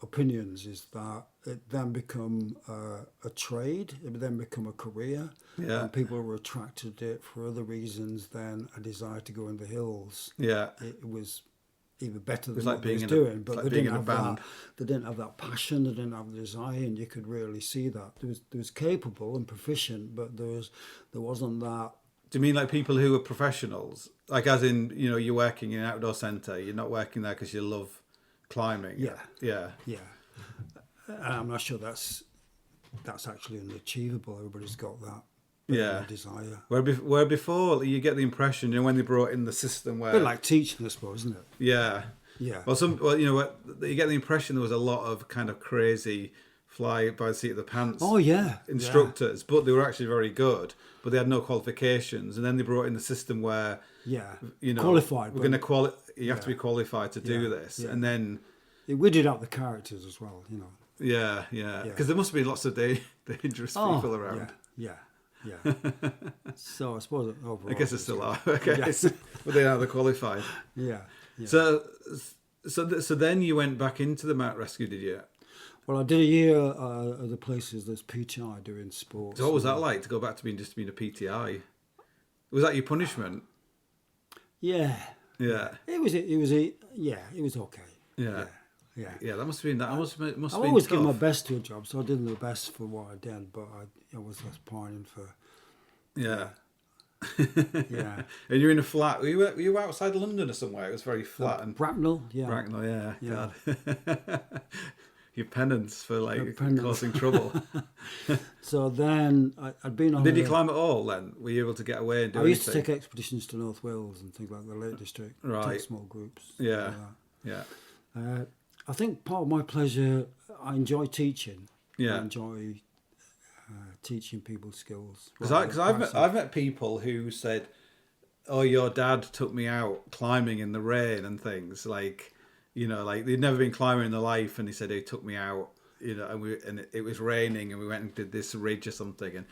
opinions is that it then become a trade, it then become a career, and people were attracted to it for other reasons than a desire to go in the hills. Yeah, it was even better than like what they was doing, but they didn't have that. They didn't have that passion. They didn't have the desire, and you could really see that there was capable and proficient, but there wasn't that. Do you mean like people who are professionals, like as in you're working in an outdoor centre, you're not working there because you love climbing? Yeah. I'm not sure that's actually unachievable. Everybody's got that. Desire. Where before you get the impression, when they brought in the system where, a bit like teaching, I suppose, isn't it? Yeah. Well, you get the impression there was a lot of kind of crazy fly by the seat of the pants. Oh yeah, instructors, but they were actually very good, but they had no qualifications. And then they brought in the system where qualified. We're going to you have to be qualified to do this, and then it weirded out the characters as well. Yeah. Because there must be lots of dangerous people around. Yeah. So I suppose overall, I guess there still are. Okay, but they are the qualified. Yeah. So then you went back into the Mount Rescue, did you? Well, I did a year at the places that's PTI doing sports. So what was that like to go back to being a PTI? Was that your punishment? Yeah. It was okay. Yeah, that must have been that. Must I've been always tough. given my best to a job, so I did the best for what I did, but I was just pining for. Yeah. Yeah. And you're in a flat. Were you outside London or somewhere? It was very flat and Bracknell. Yeah. Bracknell, yeah. God. Your penance for causing trouble. So then I'd been on. Did you climb at all? Then were you able to get away and do I used anything? to take expeditions to North Wales and things like the Lake District. Right. Take small groups. Yeah. I think part of my pleasure, I enjoy teaching. Yeah. I enjoy teaching people skills. Because I've met people who said, "Oh, your dad took me out climbing in the rain and things like they'd never been climbing in their life, and he said he took me out, and it was raining, and we went and did this ridge or something, and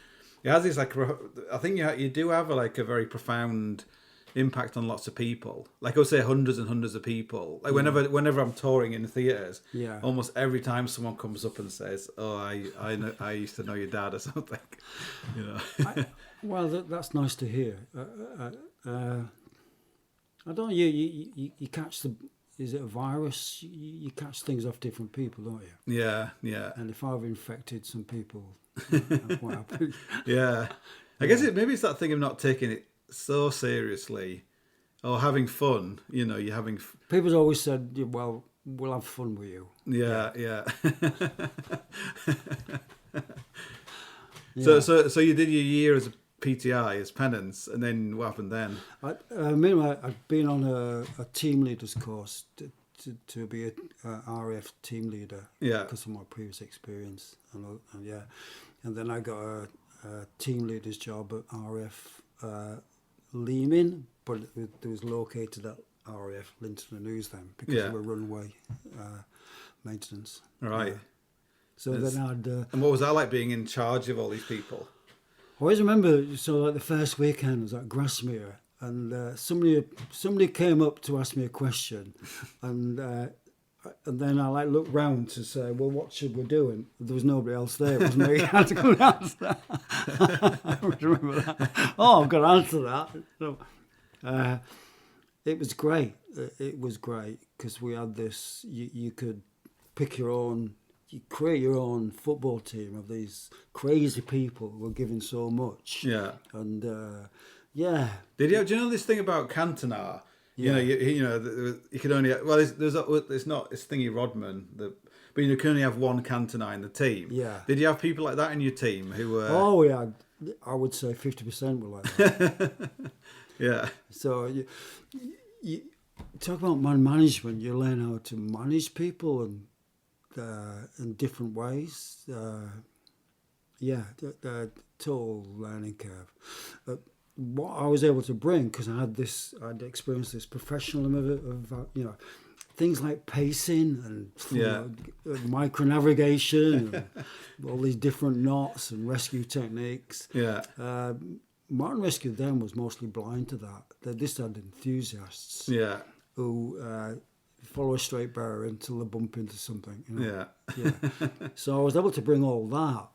it has this I think you do have a very profound impact on lots of people. Like I would say, hundreds and hundreds of people. Like whenever I'm touring in theatres, almost every time someone comes up and says, "Oh, I used to know your dad" or something. Well, that's nice to hear. I don't know. You catch the. Is it a virus? You catch things off different people, don't you? Yeah. And if I've infected some people, I'm quite happy. Yeah. I guess maybe it's that thing of not taking it so seriously or having fun. You're having. People's always said, "Well, we'll have fun with you." Yeah. So you did your year as a PTI as penance, and then what happened then? Meanwhile, I'd been on a team leaders course to be a RAF team leader. Yeah. Because of my previous experience, and then I got a team leader's job at RAF Leeman, but it was located at RAF Linton and Ouse then because of a runway maintenance. Right. So then I'd. And what was that like being in charge of all these people? I always remember, the first weekend I was at Grasmere, and somebody came up to ask me a question, and then I looked round to say, "Well, what should we do?" And there was nobody else there. It was me. I had to go and answer that. I remember that. Oh, I've got to answer that. So, it was great. It was great because we had this. You could pick your own. You create your own football team of these crazy people who were given so much. Yeah. And do you know this thing about Cantonar? Yeah. You can only it's Thingy Rodman, but you can only have one Cantona in the team. Yeah. Did you have people like that in your team who were? Oh yeah, I would say 50% were like that. Yeah. So you talk about man management. You learn how to manage people and in different ways. The total learning curve. What I was able to bring, because I'd experienced this professionalism of things like pacing and micro navigation, and all these different knots and rescue techniques. Yeah. Martin Rescue then was mostly blind to that. They just had enthusiasts who follow a straight barrier until they bump into something. Yeah. So I was able to bring all that,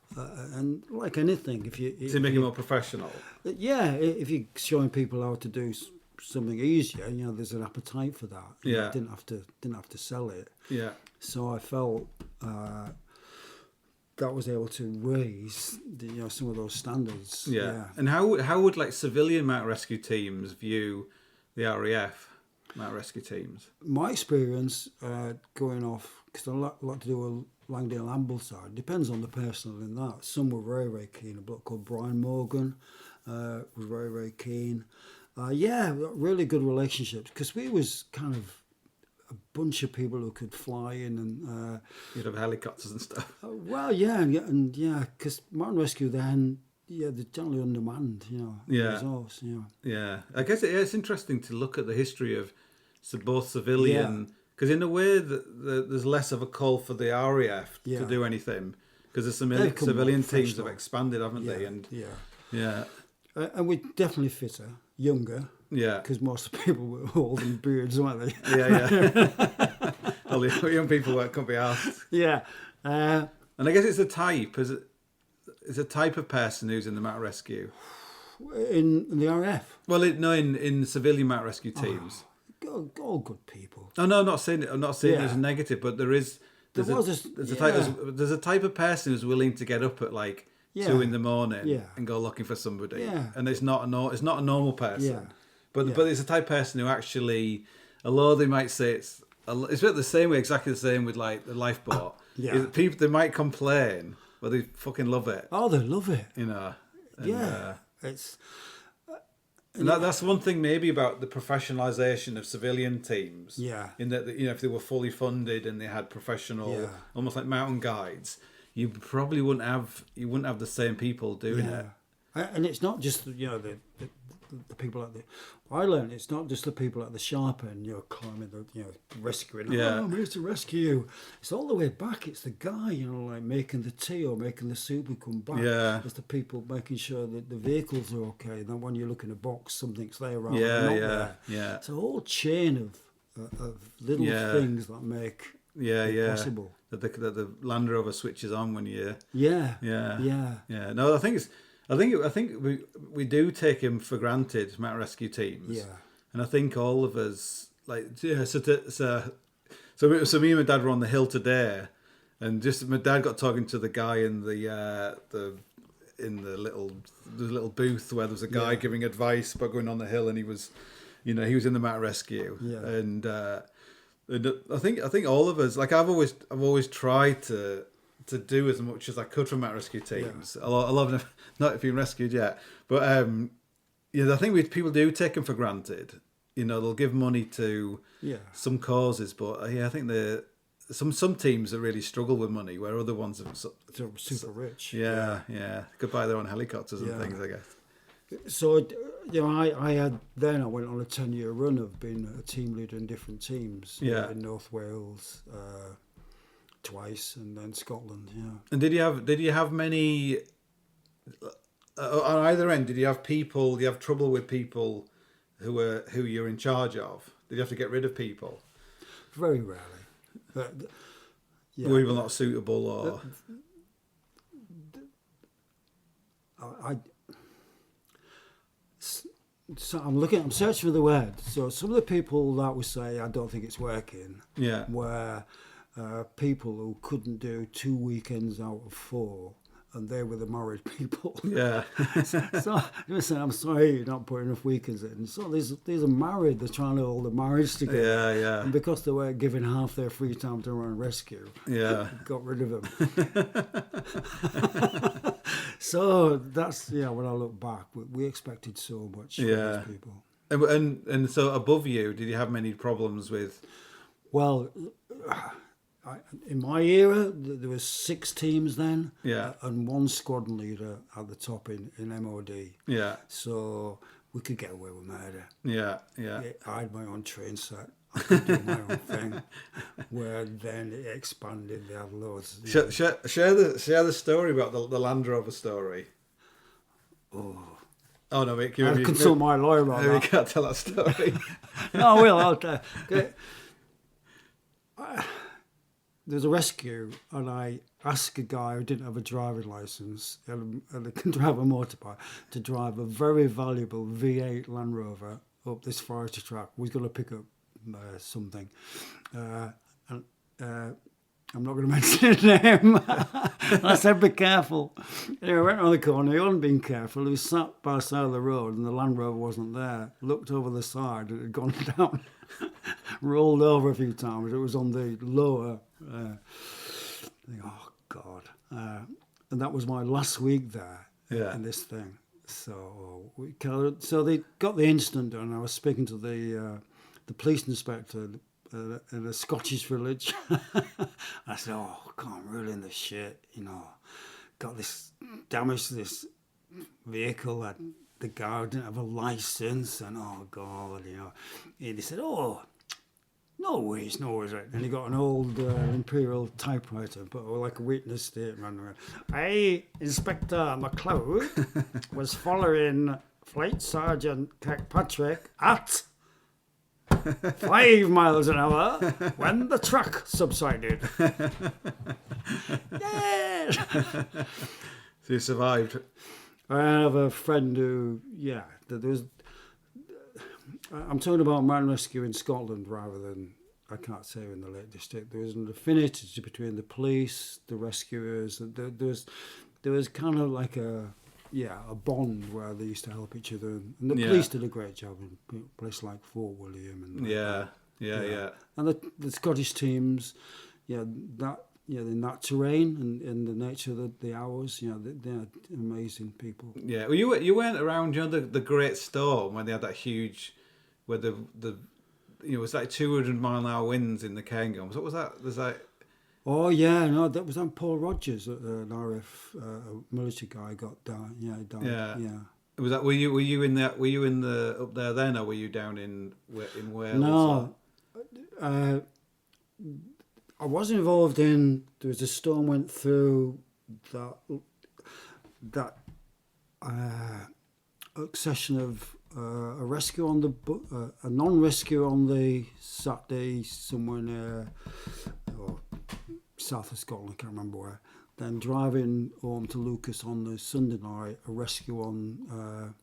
and like anything, if to make it more professional. Yeah, if you're showing people how to do something easier, there's an appetite for that. Yeah. Didn't have to sell it. Yeah. So I felt that was able to raise some of those standards. Yeah. And how would like civilian mountain rescue teams view the RAF mountain rescue teams? My experience going off, because a lot to do with Langdale Ambleside, depends on the person in that. Some were very, very keen. A bloke called Brian Morgan was very, very keen. Really good relationships, because we was kind of a bunch of people who could fly in and... You'd have helicopters and stuff. Because Mountain Rescue then, they're generally undermanned, resource, Yeah, I guess it's interesting to look at the history of both civilian... Because in a way, there's less of a call for the RAF to do anything, because the civilian teams have expanded, haven't they? And and we're definitely fitter, younger. Yeah. Because most of the people were old and beards, weren't they? Yeah. All the young people couldn't be asked. Yeah. And I guess it's a type. It's a type of person who's in the mountain rescue. In the RAF? Well, in civilian mountain rescue teams. All good people. Oh no, I'm not saying it as negative, but there's a type of person who's willing to get up at like 2 a.m. and go looking for somebody. Yeah. And it's not a normal person. Yeah. But it's a type of person who actually, although they might say it's the same way, exactly the same with like the lifeboat. People, they might complain, but they fucking love it. Oh, they love it. It's. And that's one thing maybe about the professionalisation of civilian teams. Yeah. In that, if they were fully funded and they had professional, almost like mountain guides, you probably wouldn't have the same people doing it. And it's not just the people at the. I learned it's not just the people at the sharp end, climbing rescuing. Oh, I'm here to rescue you. It's all the way back. It's the guy, like making the tea or making the soup and come back. Yeah. It's the people making sure that the vehicles are okay. Then when you look in a box, something's there rather than not there. Yeah. It's a whole chain of little things that make it possible. That the Land Rover switches on when you. Yeah. No, I think we do take him for granted, mountain rescue teams. Yeah. And I think all of us so me and my dad were on the hill today, and just my dad got talking to the guy in the little booth where there was a guy giving advice about going on the hill, and he was in the mountain rescue. Yeah. And I think all of us, like I've always tried to do as much as I could from mountain rescue teams. Yeah. A lot of them not been rescued yet, but I think people do take them for granted. They'll give money to some causes, but I think some teams that really struggle with money, where other ones are super rich. Yeah, could buy their own helicopters and things, I guess. So I went on a 10-year run of being a team leader in different teams. In North Wales. Twice, and then Scotland. Yeah. And did you have many on either end? Did you have people? Do you have trouble with people who you're in charge of? Did you have to get rid of people? Very rarely. Were people not suitable, or? So I'm searching for the word. So some of the people that would say I don't think it's working. Yeah. Were people who couldn't do 2 weekends out of 4 and they were the married people. Yeah. So listen, I'm sorry you're not putting enough weekends in. So these are married. They're trying to hold the marriage together. Yeah, yeah. And because they were giving half their free time to run rescue, Yeah. got rid of them. So that's when I look back, we expected so much from Yeah. these people. And so above you, did you have many problems with? Well, in my era, there was 6 teams then, Yeah. and 1 squadron leader at the top in MOD. Yeah. So we could get away with murder. Yeah. Yeah. I had my own train set. I could do my own thing. Where then it expanded. They had loads. Share the story about the Land Rover story. Oh no, mate! I'll consult my lawyer about You that. can't tell that story. No, I will. I'll tell. There was a rescue, and I asked a guy who didn't have a driving license and can drive a motorbike to drive a very valuable V8 Land Rover up this forestry track. We was going to pick up something, and I'm not going to mention his name. And I said, "Be careful." Anyway, I went around the corner. He wasn't being careful. He was sat by the side of the road, and the Land Rover wasn't there. Looked over the side, and it had gone down. Rolled over a few times. It was on the lower. Oh God! And that was my last week there in this thing. So they got the incident done. I was speaking to the police inspector in a Scottish village. I said, "Oh, I'm really in the shit. Got this damage to this vehicle that the guy didn't have a license, and oh God, And he said, "Oh, no worries. Right?" And he got an old Imperial typewriter, but like a witness statement. "I, Inspector MacLeod, was following Flight Sergeant Kirkpatrick at 5 miles an hour when the truck subsided." Yeah. So you survived. I have a friend who, I'm talking about man rescue in Scotland rather than, I can't say in the Lake District. There was an affinity between the police, the rescuers. There was kind of like a bond where they used to help each other. And the police did a great job in a place like Fort William. And Yeah. And the Scottish teams, in that terrain and in the nature of the hours, they're amazing people. Yeah. Well, you weren't around, the Great Storm when they had that huge, where it was like 200-mile-an-hour winds in the Cairngorms. What was that? Was that? Oh yeah, no, that was on Paul Rogers, an RF military guy got down. Yeah, he died. Yeah. Was that? Were you in that? Were you in the up there then, or were you down in Wales? No, I was involved in. There was a storm went through that session of a rescue on a non-rescue on the Saturday somewhere near south of Scotland. I can't remember where. Then driving home to Lucas on the Sunday night, a rescue on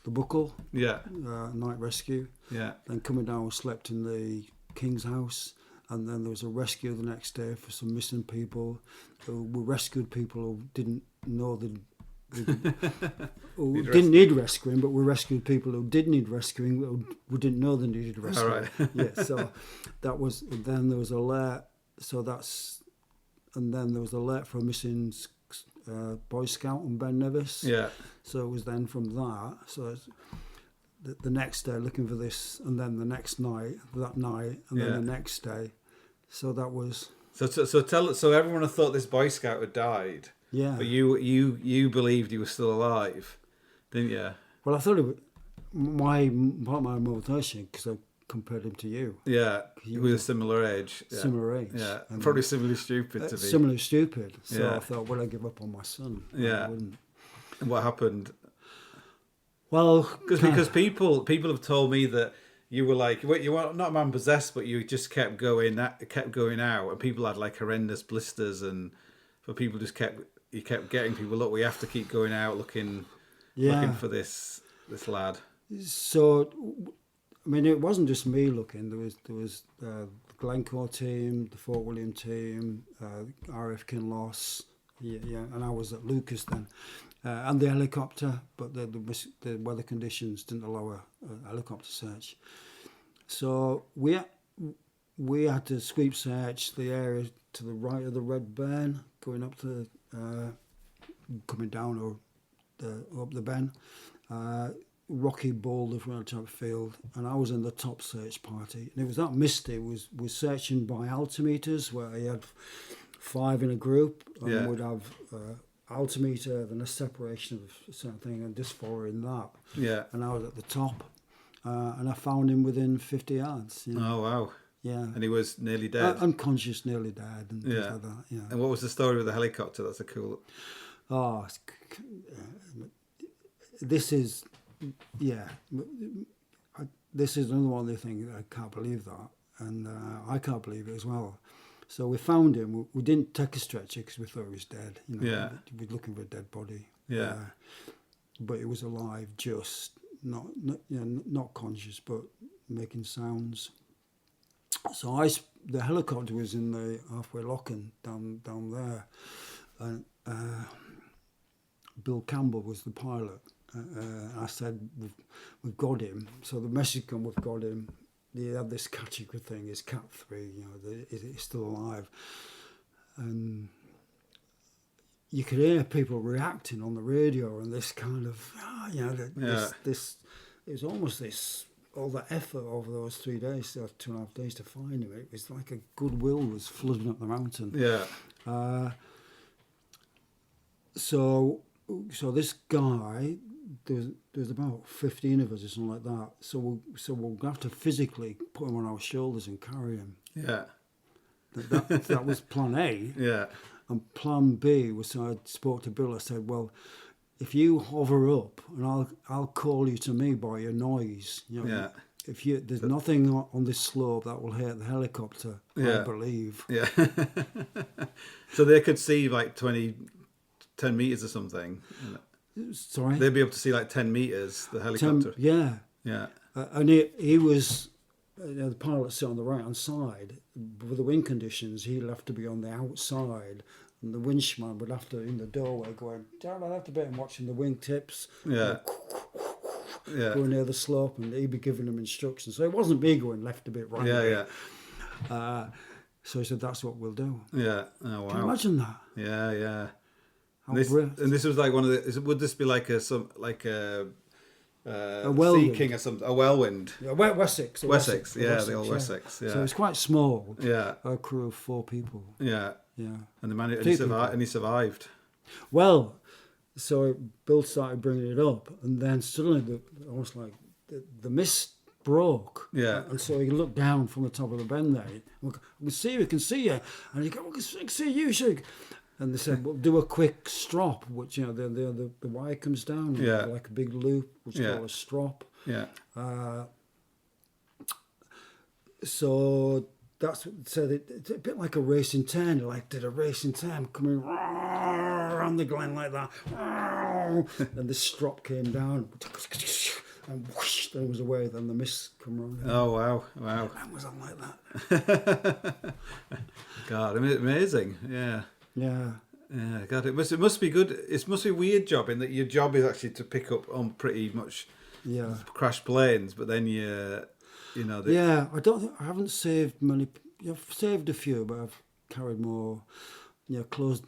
the Buckle. Yeah. Night rescue. Yeah. Then coming down, we slept in the King's House. And then there was a rescue the next day for some missing people. We rescued people who didn't know who didn't need rescuing, but we rescued people who did need rescuing, who didn't know they needed rescuing. All right. Yeah, so that was. Then there was a alert. And then there was a alert for a missing Boy Scout on Ben Nevis. Yeah. So it was then from that. So the next day looking for this, and then the next night, and then the next day. So that was. So everyone had thought this Boy Scout had died. Yeah. But you believed he was still alive, didn't you? Well, I thought it was my motivation because I compared him to you. Yeah. He was a similar age. Yeah. Similar age. Yeah. And probably similarly stupid to be. Similarly stupid. So Yeah. I thought, would I give up on my son? Yeah. I wouldn't. And what happened? Well, because people have told me that you were like, you were not man possessed, but you just kept going out, and people had like horrendous blisters, and but people just kept getting people. Look, we have to keep going out looking for this lad. So, I mean, it wasn't just me looking. There was the Glencoe team, the Fort William team, RF Kinloss, yeah. And I was at Lucas then, and the helicopter, but the weather conditions didn't allow a helicopter search. So we had to sweep search the area to the right of the Red Burn, going up to coming down or up the Ben. Rocky boulder from a type of field, and I was in the top search party, and it was that misty. We're searching by altimeters, where you had 5 in a group, and we'd have altimeter, then a separation of a certain thing, and just following that. Yeah. And I was at the top, and I found him within 50 yards. You know? Oh wow. Yeah. And he was nearly dead. Unconscious, nearly dead, and things like that. Yeah. And what was the story with the helicopter? That's a cool. Oh, this is. Yeah, this is another one of the things that I can't believe that, and I can't believe it as well. So we found him. We didn't take a stretcher because we thought he was dead. You know, yeah, we were looking for a dead body. Yeah, but he was alive, just not conscious, but making sounds. So the helicopter was in the halfway lock-in down there, and Bill Campbell was the pilot. I said, we've got him. So the message come, we've got him. He had this category thing, it's Cat 3, you know, he's still alive. And you could hear people reacting on the radio, and this kind of, this it was almost this, all the effort over those 3 days, 2.5 days to find him. It was like a goodwill was flooding up the mountain. Yeah. So this guy, there's about 15 of us or something like that. So we'll have to physically put him on our shoulders and carry him. Yeah. That was plan A. Yeah. And plan B was, so I spoke to Bill. I said, well, if you hover up, and I'll call you to me by your noise. You know, yeah. If there's nothing on this slope that will hit the helicopter, I believe. Yeah. So they could see like 10 meters or something. Sorry? They'd be able to see like 10 meters, the helicopter. Yeah. Yeah. And he was, the pilot sat on the right-hand side. With the wind conditions, he'd have to be on the outside. And the winchman would have to, in the doorway, going, I'd have to be watching the wingtips. Yeah. Going near the slope, and he'd be giving them instructions. So it wasn't me going left a bit, right a bit. So he said, that's what we'll do. Yeah. Oh, wow. Can you imagine that? Yeah, yeah. And this was like one of the. Would this be like a whirlwind. Sea King or something? A whirlwind. Yeah, Wessex. Wessex, the old Wessex. Yeah. So it's quite small. Yeah. A crew of 4 people. Yeah. Yeah. And the man he survived. Well, so Bill started bringing it up, and then suddenly, almost like the mist broke. Yeah. And so he looked down from the top of the bend there. We can see you. And he go, we can see you, Shig. And they said, well, do a quick strop, which, you know, the wire comes down, like a big loop, which is called a strop. Yeah. So that's what said. It's a bit like a racing turn. Like did a racing turn coming around the glen like that, and the strop came down, and whoosh, there was away. Then the mist come around. Oh wow! And was on like that. God, amazing! Yeah. Yeah. Yeah, God, it must be good. It must be a weird job in that your job is actually to pick up on pretty much crashed planes, but then I haven't saved many. I've saved a few, but I've carried more. Closed.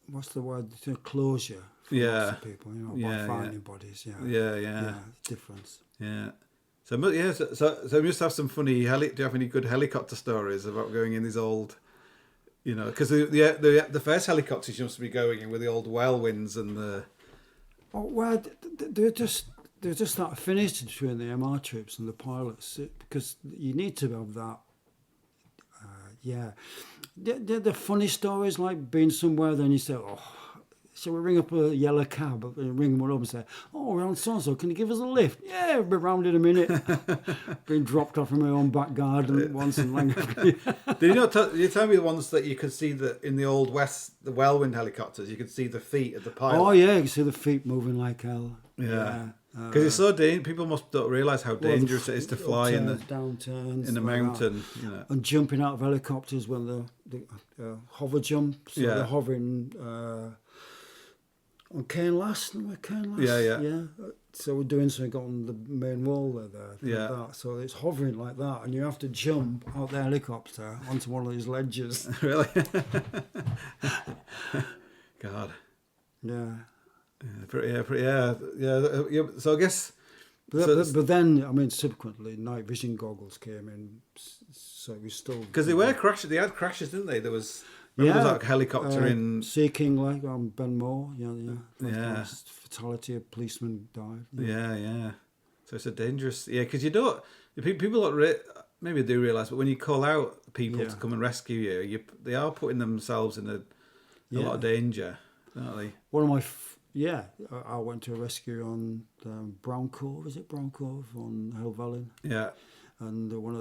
What's the word? Closure. For lots of people, by finding bodies. Yeah. Difference. Yeah. So you must have some funny. Do you have any good helicopter stories about going in these old? Because the first helicopters you must be going in with the old whirlwinds and the. Oh well, they're just that affinity between the MR troops and the pilots because you need to have that. The funny stories like being somewhere, then you say, so we ring up a yellow cab and ring them up and say, we're on so-and-so, can you give us a lift? Yeah, we'll be round in a minute. Been dropped off from my own back garden once and rang up. Did you not tell me the ones that you could see in the old West, the whirlwind helicopters, you could see the feet of the pilot? Oh yeah, you can see the feet moving like hell. Yeah. Because it's so dangerous. People don't realise how dangerous it is to fly in the downturns, in the like mountain. that. You know. And jumping out of helicopters when the hover jump. So they're hovering on Cairn Last. Yeah. So we're doing something on the main wall there. That. So it's hovering like that, and you have to jump out the helicopter onto one of these ledges. Really? God. Yeah. Yeah. So I guess. But then, I mean, subsequently, night vision goggles came in, so we still... Because they were crashes. They had crashes, didn't they? There was that helicopter in... Sea King, like on Ben Moore, yeah. Fatality, a policeman died. Yeah. So it's a dangerous... Yeah, because you don't... People don't... Maybe they do realise, but when you call out people to come and rescue you, they are putting themselves in a lot of danger, aren't they? One of my... I went to a rescue on Brown Cove. Is it Brown Cove on Helvellyn? Yeah. And one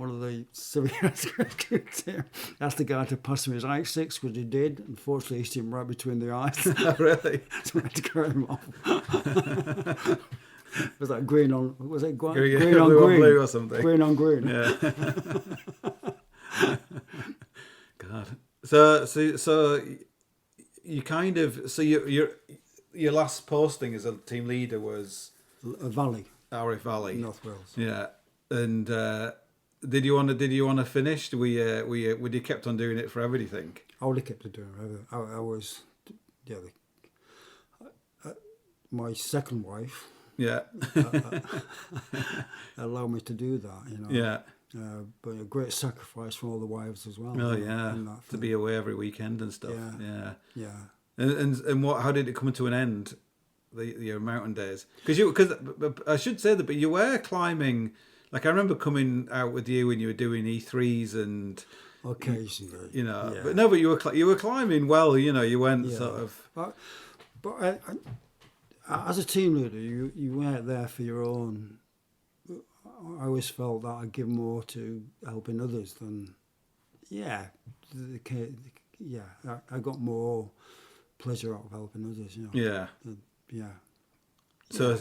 of the civil rescue team asked the guy to pass him his I6, which he did. Unfortunately, he hit him right between the eyes. Really? So I had to carry him off. Was that green on? Was it green on green? Blue or something? Green on green. Yeah. God. So you kind of your last posting as a team leader was Valley, RF Valley, North Wales. Yeah, and did you want to finish? Would you kept on doing it forever? Do you think? I would have kept on doing it. I was, my second wife. Yeah. Allowed me to do that. Yeah. But a great sacrifice for all the wives as well. Oh yeah, to be away every weekend and stuff. Yeah. And what? How did it come to an end? Your mountain days? Because I should say that, but you were climbing. Like I remember coming out with you when you were doing E3s and occasionally, But no, but you were climbing well. You went sort of. But as a team leader, you weren't there for your own. I always felt that I'd give more to helping others than, I got more pleasure out of helping others, Yeah. Yeah. So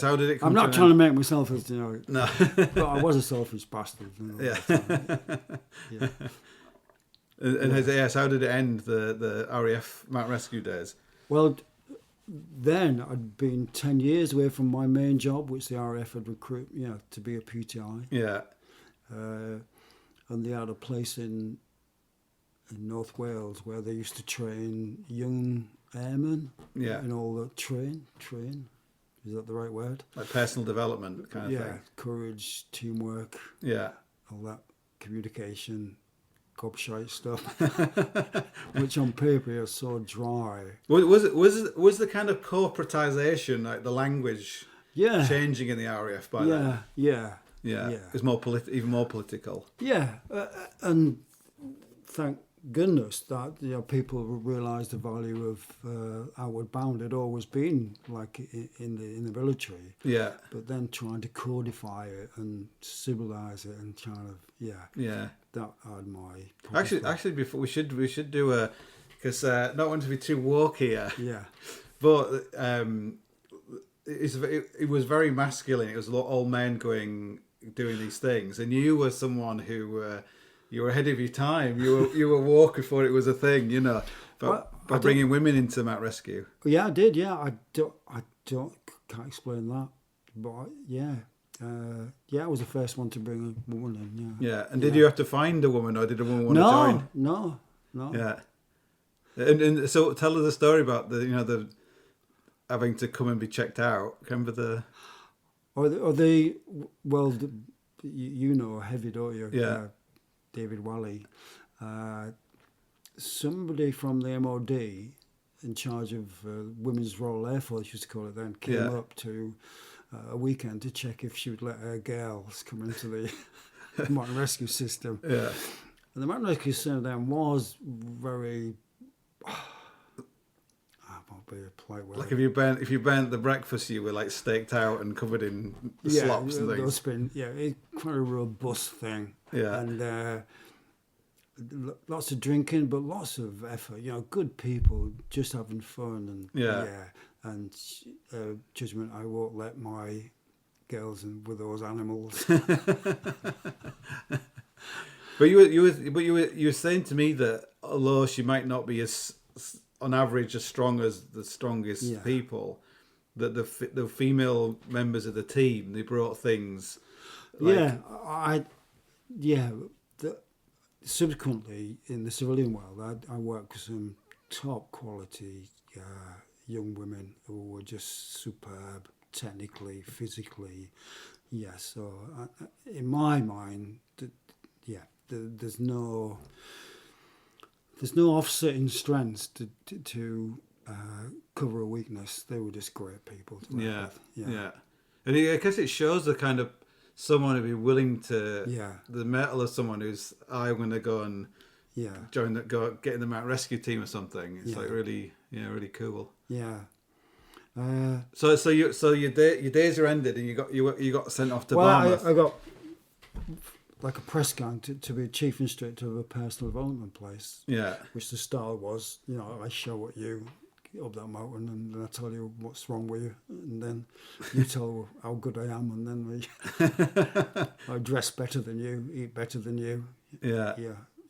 how did it come? I'm not trying to make myself as No. but I was a selfish bastard. Yeah. And how did it end the RAF Mountain Rescue days? Well, then I'd been 10 years away from my main job, which the RAF had recruited, to be a PTI. Yeah. And they had a place in North Wales where they used to train young airmen. Yeah. And all the train. Is that the right word? Like personal development kind of thing. Yeah, courage, teamwork. Yeah. All that communication, gobshite stuff, which on paper is so dry. Was the kind of corporatisation, like the language, changing in the RAF by then? Yeah. It's more even more political. Yeah, and thank goodness that people realised the value of outward bound had always been like in the military. Yeah. But then trying to codify it and civilise it and kind of that had my actually before we should do a, because not want to be too woke here. Yeah. But it was very masculine. It was a lot all men doing these things, and you were someone who you were ahead of your time. You were woke before it was a thing, But by bringing women into Mount Rescue. Yeah, I did. Yeah, I can't explain that, but I was the first one to bring a woman in. Yeah. Yeah, and did you have to find a woman, or did a woman want to join? No. Yeah. And so tell us the story about the having to come and be checked out. Remember the... Heavy, don't you? Yeah. David Wally. Somebody from the MOD in charge of Women's Royal Air Force, used to call it then, came up to a weekend to check if she would let her girls come into the mountain rescue system. Yeah. And the mountain rescue system then was very... be a polite word. Like if you burnt the breakfast, you were like staked out and covered in slops and things. It's quite a robust thing. Yeah. And lots of drinking, but lots of effort. You know, good people just having fun and and judgment. I won't let my girls in with those animals. But you were saying to me that although she might not be as on average as strong as the strongest people, that the female members of the team, they brought things. Like, subsequently, in the civilian world, I worked with some top quality young women who were just superb, technically, physically. Yeah, so in my mind, there's no offsetting strengths to cover a weakness. They were just great people to work with. Yeah. And I guess it shows the kind of someone who'd be willing to the mettle of someone who's I'm going to go and join get in the Mount Rescue team or something. It's like really cool. Yeah. So your days are ended and you got sent off to Barmouth. I got like a press gang to be chief instructor of a personal development place. Yeah. Which the style was, I show at you up that mountain and then I tell you what's wrong with you and then you tell how good I am and then I dress better than you, eat better than you. Yeah.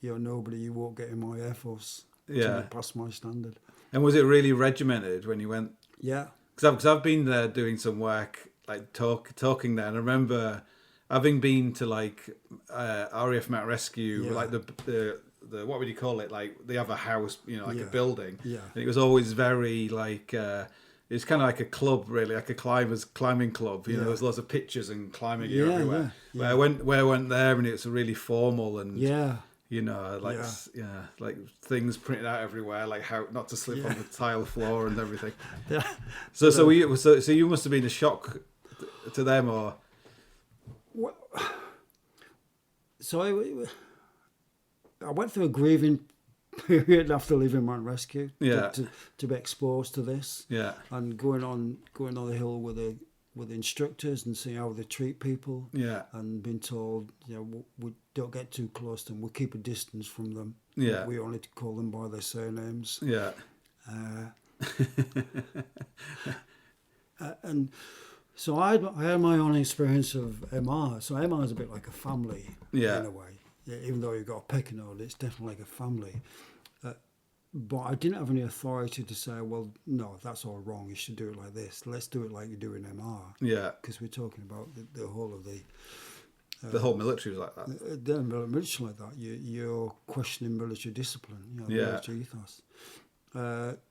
You're nobody, you won't get in my Air Force. To pass my standard. And was it really regimented when you went? Yeah. Because I've been there doing some work, like talking there, and I remember having been to like RAF Mount Rescue, like the what would you call it? Like they have a house, a building. Yeah. And it was always very like it's kind of like a club, really, like a climbing club. There was lots of pictures and climbing everywhere. Yeah. Where I went there, and it's really formal and like things printed out everywhere, like how not to slip on the tile floor and everything. So you must have been a shock to them, or. So I went through a grieving period after leaving Mount Rescue to be exposed to this. Yeah. And going on the hill with the instructors and seeing how they treat people. Yeah. And being told, we don't get too close to them. We keep a distance from them. Yeah. We only call them by their surnames. Yeah. And so I had my own experience of MR. So MR is a bit like a family in a way. Even though you've got a pecking order, it's definitely like a family. But I didn't have any authority to say, well, no, that's all wrong. You should do it like this. Let's do it like you do in MR. Yeah. Because we're talking about the whole of the whole military was like that. The military like that. You're questioning military discipline, military ethos.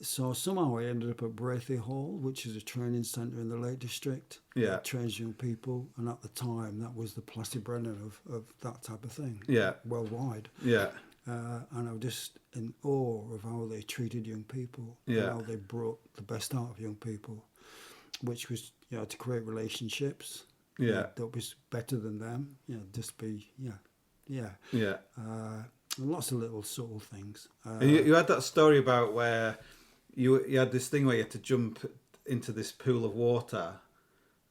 So somehow I ended up at Braithey Hall, which is a training centre in the Lake District. Yeah. It trains young people. And at the time, that was the Plastic Brennan of that type of thing. Yeah. Worldwide. Yeah. And I was just in awe of how they treated young people. Yeah. And how they brought the best out of young people, which was, to create relationships. Yeah. That was better than them. Just be, Yeah. And lots of little subtle things. And you had that story about where you had this thing where you had to jump into this pool of water,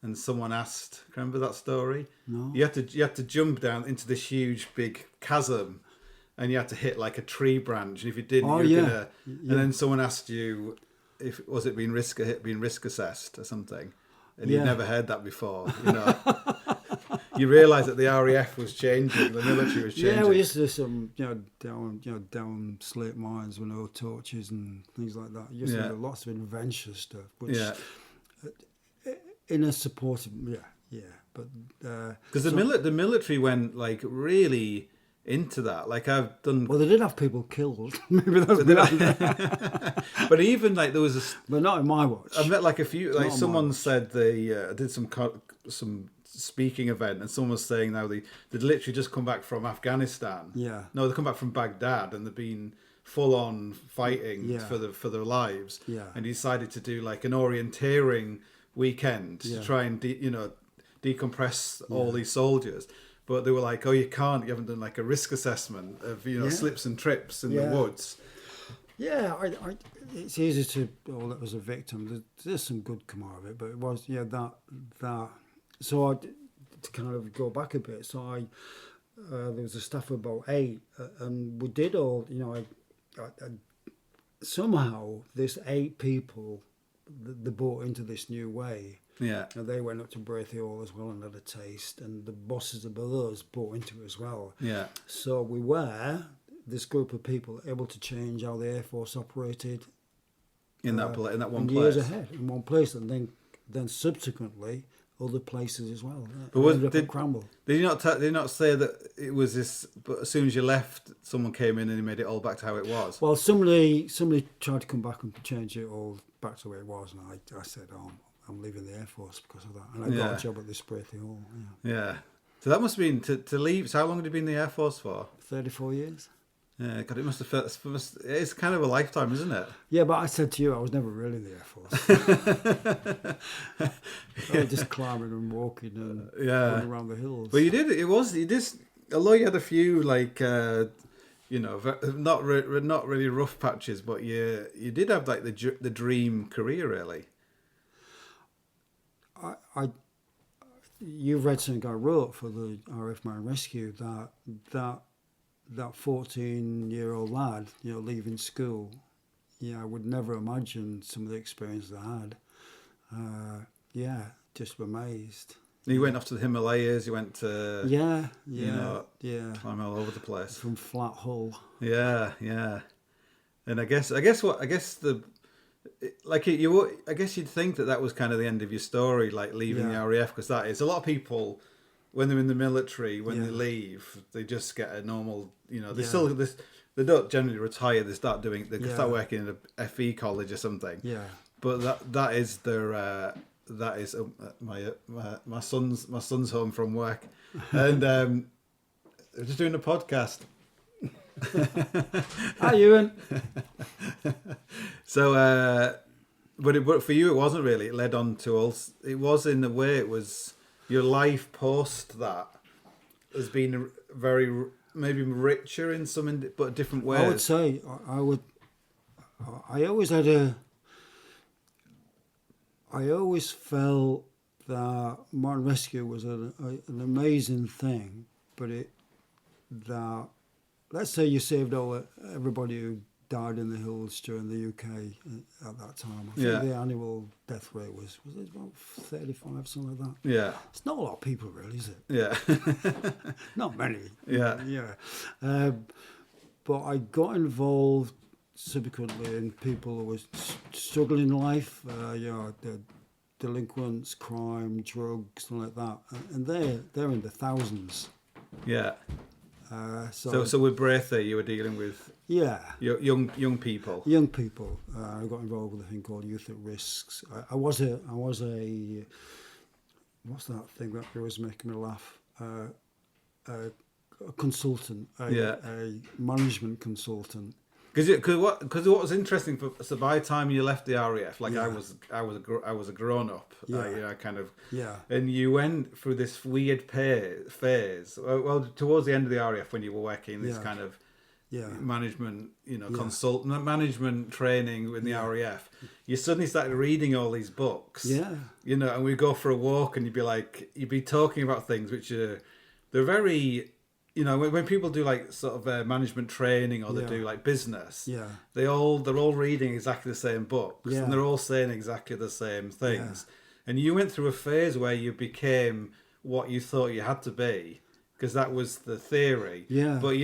and someone asked. Remember that story? No. You had to jump down into this huge big chasm, and you had to hit like a tree branch. And if you didn't, you were gonna. And then someone asked you if was it being risk assessed or something, and you'd never heard that before. You realise that the RAF was changing, the military was changing. Yeah, we used to do some, down slate mines with no torches and things like that. You used to do lots of adventure stuff, which in a supportive, but because the military went like really into that. Like I've done. Well, they did have people killed. Maybe that's. But even like there was but not in my watch. I met like a few. Like someone said they did some speaking event, and someone was saying now they'd literally just come back from Afghanistan. Yeah. No, they come back from Baghdad, and they've been full on fighting for their lives. Yeah. And he decided to do like an orienteering weekend to try and decompress all these soldiers. But they were like, "Oh, you haven't done like a risk assessment of slips and trips in the woods." Yeah, it's easy to all that was a victim. There's some good come out of it, but it was that. So to kind of go back a bit, so there was a staff of about 8, and we did all. Somehow this 8 people they bought into this new way. Yeah. And they went up to Braithey Hall as well and had a taste, and the bosses above us bought into it as well. Yeah. So we were, this group of people, able to change how the Air Force operated In that one and place. years ahead, in one place, and then subsequently other places as well. But Did Cramble. Did you not say that it was this? But as soon as you left, someone came in and he made it all back to how it was. Well, somebody tried to come back and change it all back to the way it was, and I said, I'm leaving the Air Force because of that. And I got a job at this Braithey Hall. Yeah. So that must have been to leave. So how long had you been in the Air Force for? 34 years. Yeah, God, it must have felt. It's kind of a lifetime, isn't it? Yeah, but I said to you, I was never really in the Air Force. I was just climbing and walking and running around the hills. But you did. You just. Although you had a few not really rough patches, but you did have like the dream career, really. You've read something I wrote for the RF Mine Rescue that 14-year-old lad, leaving school. I would never imagine some of the experiences I had. Just amazed. You went off to the Himalayas. You went to climb all over the place from Flat Hull. Yeah. And I guess you'd think that was kind of the end of your story, like leaving the RAF, because that is a lot of people when they're in the military, when they leave, they just get a normal, they don't generally retire. They start working in a FE college or something. Yeah. But that is their my son's home from work, and they're just doing a podcast. Hi, Ewan. So, but for you, it wasn't really. It led on to us. It was in a way. It was your life post that has been very maybe richer in some, but different ways. I would say I always felt that Mine Rescue was an amazing thing, but let's say you saved everybody who died in the hills during the UK at that time. I think the annual death rate was it about 35, something like that. Yeah. It's not a lot of people, really, is it? Yeah. Not many. Yeah. Yeah. But I got involved subsequently in people who were struggling in life, the delinquents, crime, drugs, something like that. And they're in the thousands. Yeah. So with Braithey, you were dealing with young people. Young people. I got involved with a thing called Youth at Risks. I was a what's that thing that always making me laugh? A consultant, a management consultant. Because what was interesting so by the time you left the RAF, I was a grown up, and you went through this weird phase. Well, towards the end of the RAF, when you were working this kind of management, management training with the RAF, you suddenly started reading all these books. And we'd go for a walk, and you'd be talking about things which they're very. When people do sort of management training or they do business, they're all reading exactly the same books and they're all saying exactly the same things. And you went through a phase where you became what you thought you had to be because that was the theory. But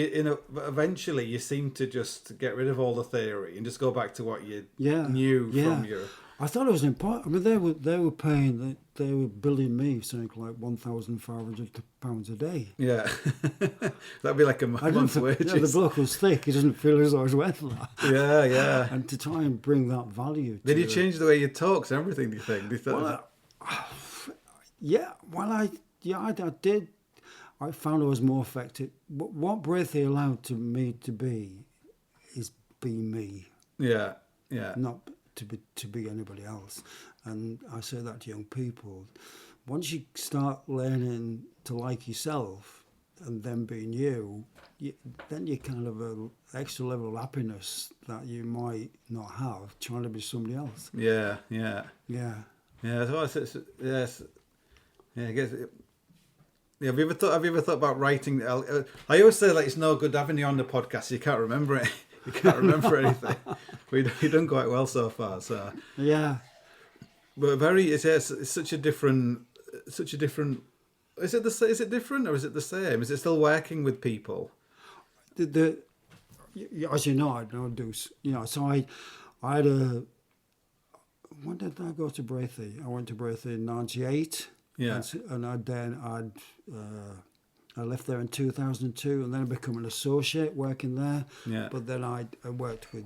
but eventually you seem to just get rid of all the theory and just go back to what you knew from your. I thought it was important. I mean, they were billing me something like £1,500 a day. Yeah, that'd be like a month's wages. The bloke was thick. He doesn't feel as though I was worth that. Yeah. And to try and bring that value. Did you change the way you talk and everything? Do you think? I did. I found I was more effective. What Braithey allowed me to be is be me. Yeah. Not to be anybody else. And I say that to young people. Once you start learning to like yourself and then being then you kind of an extra level of happiness that you might not have trying to be somebody else. Yeah. Yeah. Yes. Yeah, I guess Yeah, have you ever thought about writing? I always say like it's no good having you on the podcast. You can't remember it. You can't remember anything. You've done quite well so far. So Yeah. but it's such a different. Is it different or is it the same? Is it still working with people? As you know, I don't do. So I had a. When did I go to Braithey? I went to Braithey in '98. Yeah. And I left there in 2002, and then I became an associate working there. Yeah. But then I worked with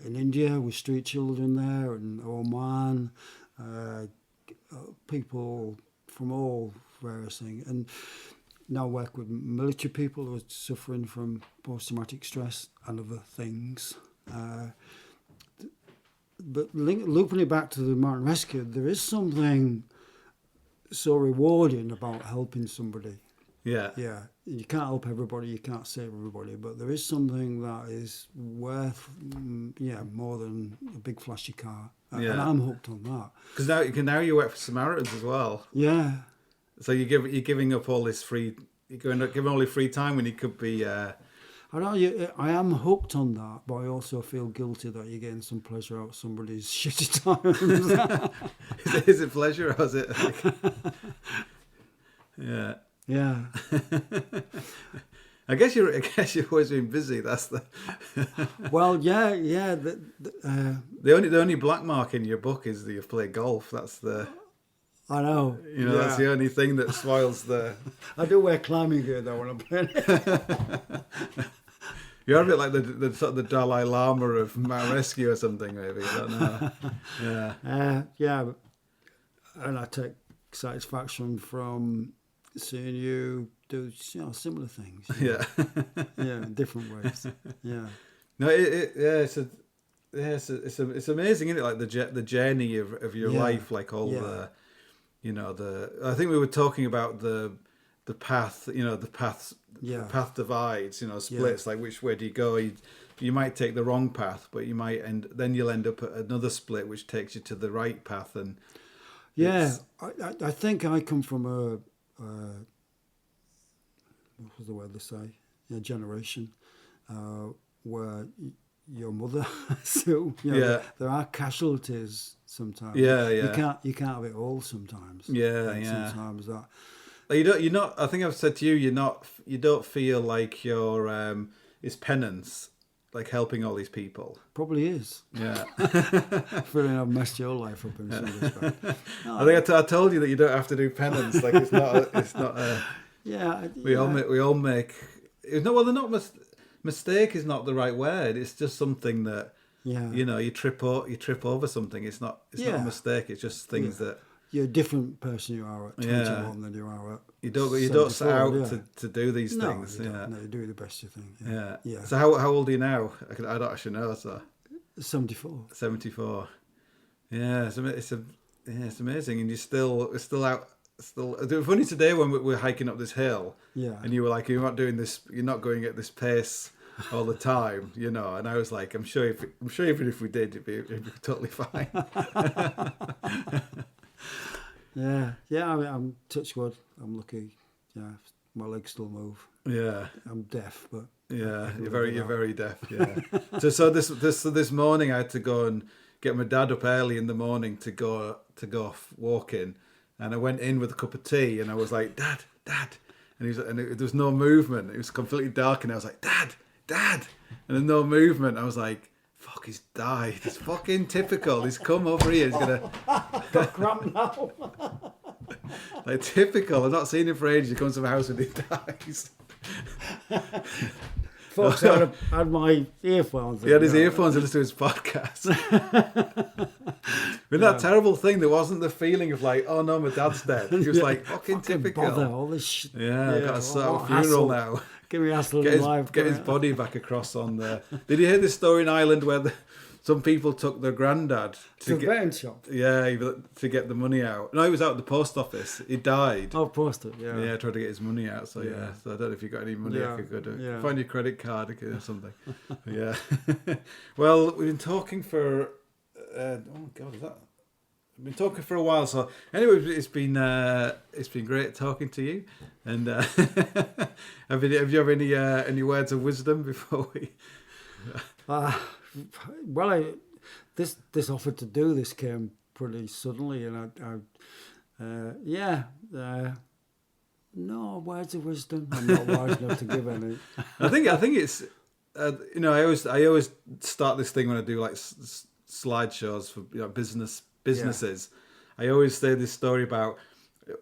in India with street children there, and Oman, people from all various things, and now work with military people who are suffering from post-traumatic stress and other things. But looping it back to the mountain rescue, there is something so rewarding about helping somebody. Yeah. Yeah, you can't help everybody, you can't save everybody, but there is something that is worth, more than a big flashy car. Yeah. And I'm hooked on that. Because now you work for Samaritans as well. Yeah. So you're giving up all this giving all your free time when you could be. I know I am hooked on that, but I also feel guilty that you're getting some pleasure out of somebody's shitty times. Is it pleasure or is it? Yeah. Yeah. I guess you've always been busy. That's the. Well, yeah. The only black mark in your book is that you play golf. That's the. I know. That's the only thing that spoils the. I do wear climbing gear though when I'm playing. You're a bit like the sort of the Dalai Lama of Mount Rescue or something, maybe. I don't know. Yeah. Yeah. And I take satisfaction from seeing you do similar things. Yeah. Yeah, in different ways. Yeah. No, it's amazing, isn't it? Like the journey of your life, like all the, I think we were talking about the path, the path divides, splits, like which way do you go? You might take the wrong path, but you'll end up at another split which takes you to the right path. And I think I come from a what was the word they say? A generation where your mother, so there are casualties sometimes. Yeah. You can't have it all sometimes. Yeah. Sometimes that. You're not. I think I've said to you, you don't feel like you're. It's penance, like helping all these people. Probably is. Yeah. Feeling I've messed your life up in some respect. No, I think I told you that you don't have to do penance. Like it's not. It's not. Yeah. We all make. They're not. Mistake is not the right word. It's just something that. Yeah. You trip over something. It's not a mistake. It's just things that. You're a different person you are at 21 than you are at. You don't set out to do these things. No, you do the best you think. Yeah. So how old are you now? I don't actually know. So 74. 74. Yeah, it's amazing, and we're still out. It was funny today when we were hiking up this hill. Yeah. And you were like, you're not doing this. You're not going at this pace all the time, And I was like, I'm sure even if we did, it'd be totally fine. Yeah. I mean, I'm touch wood. I'm lucky. Yeah, my legs still move. Yeah. I'm deaf, but yeah, you're very deaf. Yeah. so this morning I had to go and get my dad up early in the morning to go walking, and I went in with a cup of tea, and I was like, Dad, and there was no movement. It was completely dark, and I was like, Dad, and there's no movement. I was like, fuck, he's died. It's fucking typical. He's come over here. He's gonna got cramp now. Like typical. I've not seen him for ages. He comes to my house and he dies. Folks, I had my earphones. He had his earphones and listened to his podcast. With that terrible thing, there wasn't the feeling of like, oh no, my dad's dead. He was like, fucking typical. Bother, all this shit. Yeah, I got a sort of funeral now. Give me hassle Get in life. his body back across on there. Did you hear this story in Ireland where some people took their granddad to the betting shop? Yeah, to get the money out. No, he was out at the post office. He died. Oh, postal, yeah. Yeah, tried to get his money out. So yeah. So I don't know if you got any money. I could go do. Find your credit card or something. Yeah. Well, we've been talking for. Oh my God, is that I've been talking for a while, so anyway, it's been great talking to you. And have you have any words of wisdom before we? This offer to do this came pretty suddenly, and no words of wisdom. I'm not wise enough to give any. I think it's I always start this thing when I do like slideshows for businesses. Yeah. I always say this story about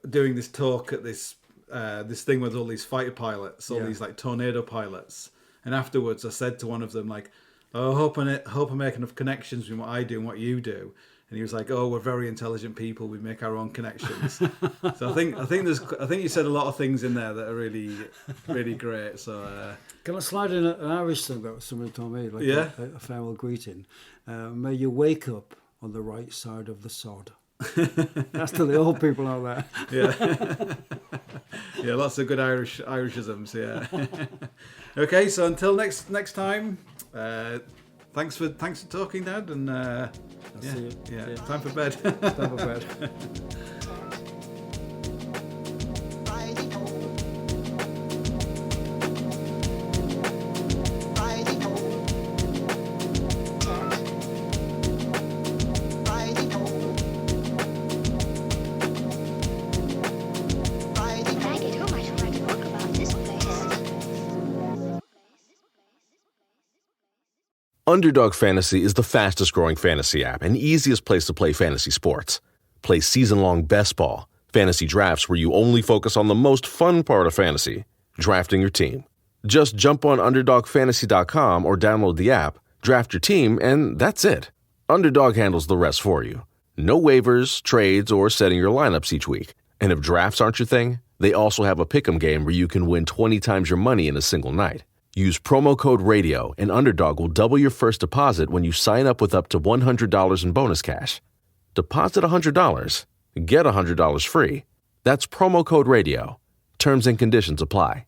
doing this talk at this thing with all these fighter pilots, all these like tornado pilots, and afterwards I said to one of them like, "Oh, I hope I make enough connections between what I do and what you do." And he was like, "Oh, we're very intelligent people. We make our own connections." So I think you said a lot of things in there that are really, really great. So can I slide in an Irish thing that somebody told me, like a farewell greeting? May you wake up on the right side of the sod. That's to the old people out there. Yeah, yeah, lots of good Irishisms. Yeah. Okay, so until next time. Thanks for talking, Dad, and time for bed. Time for bed. Underdog Fantasy is the fastest growing fantasy app and easiest place to play fantasy sports. Play season-long best ball, fantasy drafts where you only focus on the most fun part of fantasy, drafting your team. Just jump on UnderdogFantasy.com or download the app, draft your team, and that's it. Underdog handles the rest for you. No waivers, trades, or setting your lineups each week. And if drafts aren't your thing, they also have a pick'em game where you can win 20 times your money in a single night. Use promo code RADIO, and Underdog will double your first deposit when you sign up with up to $100 in bonus cash. Deposit $100, get $100 free. That's promo code RADIO. Terms and conditions apply.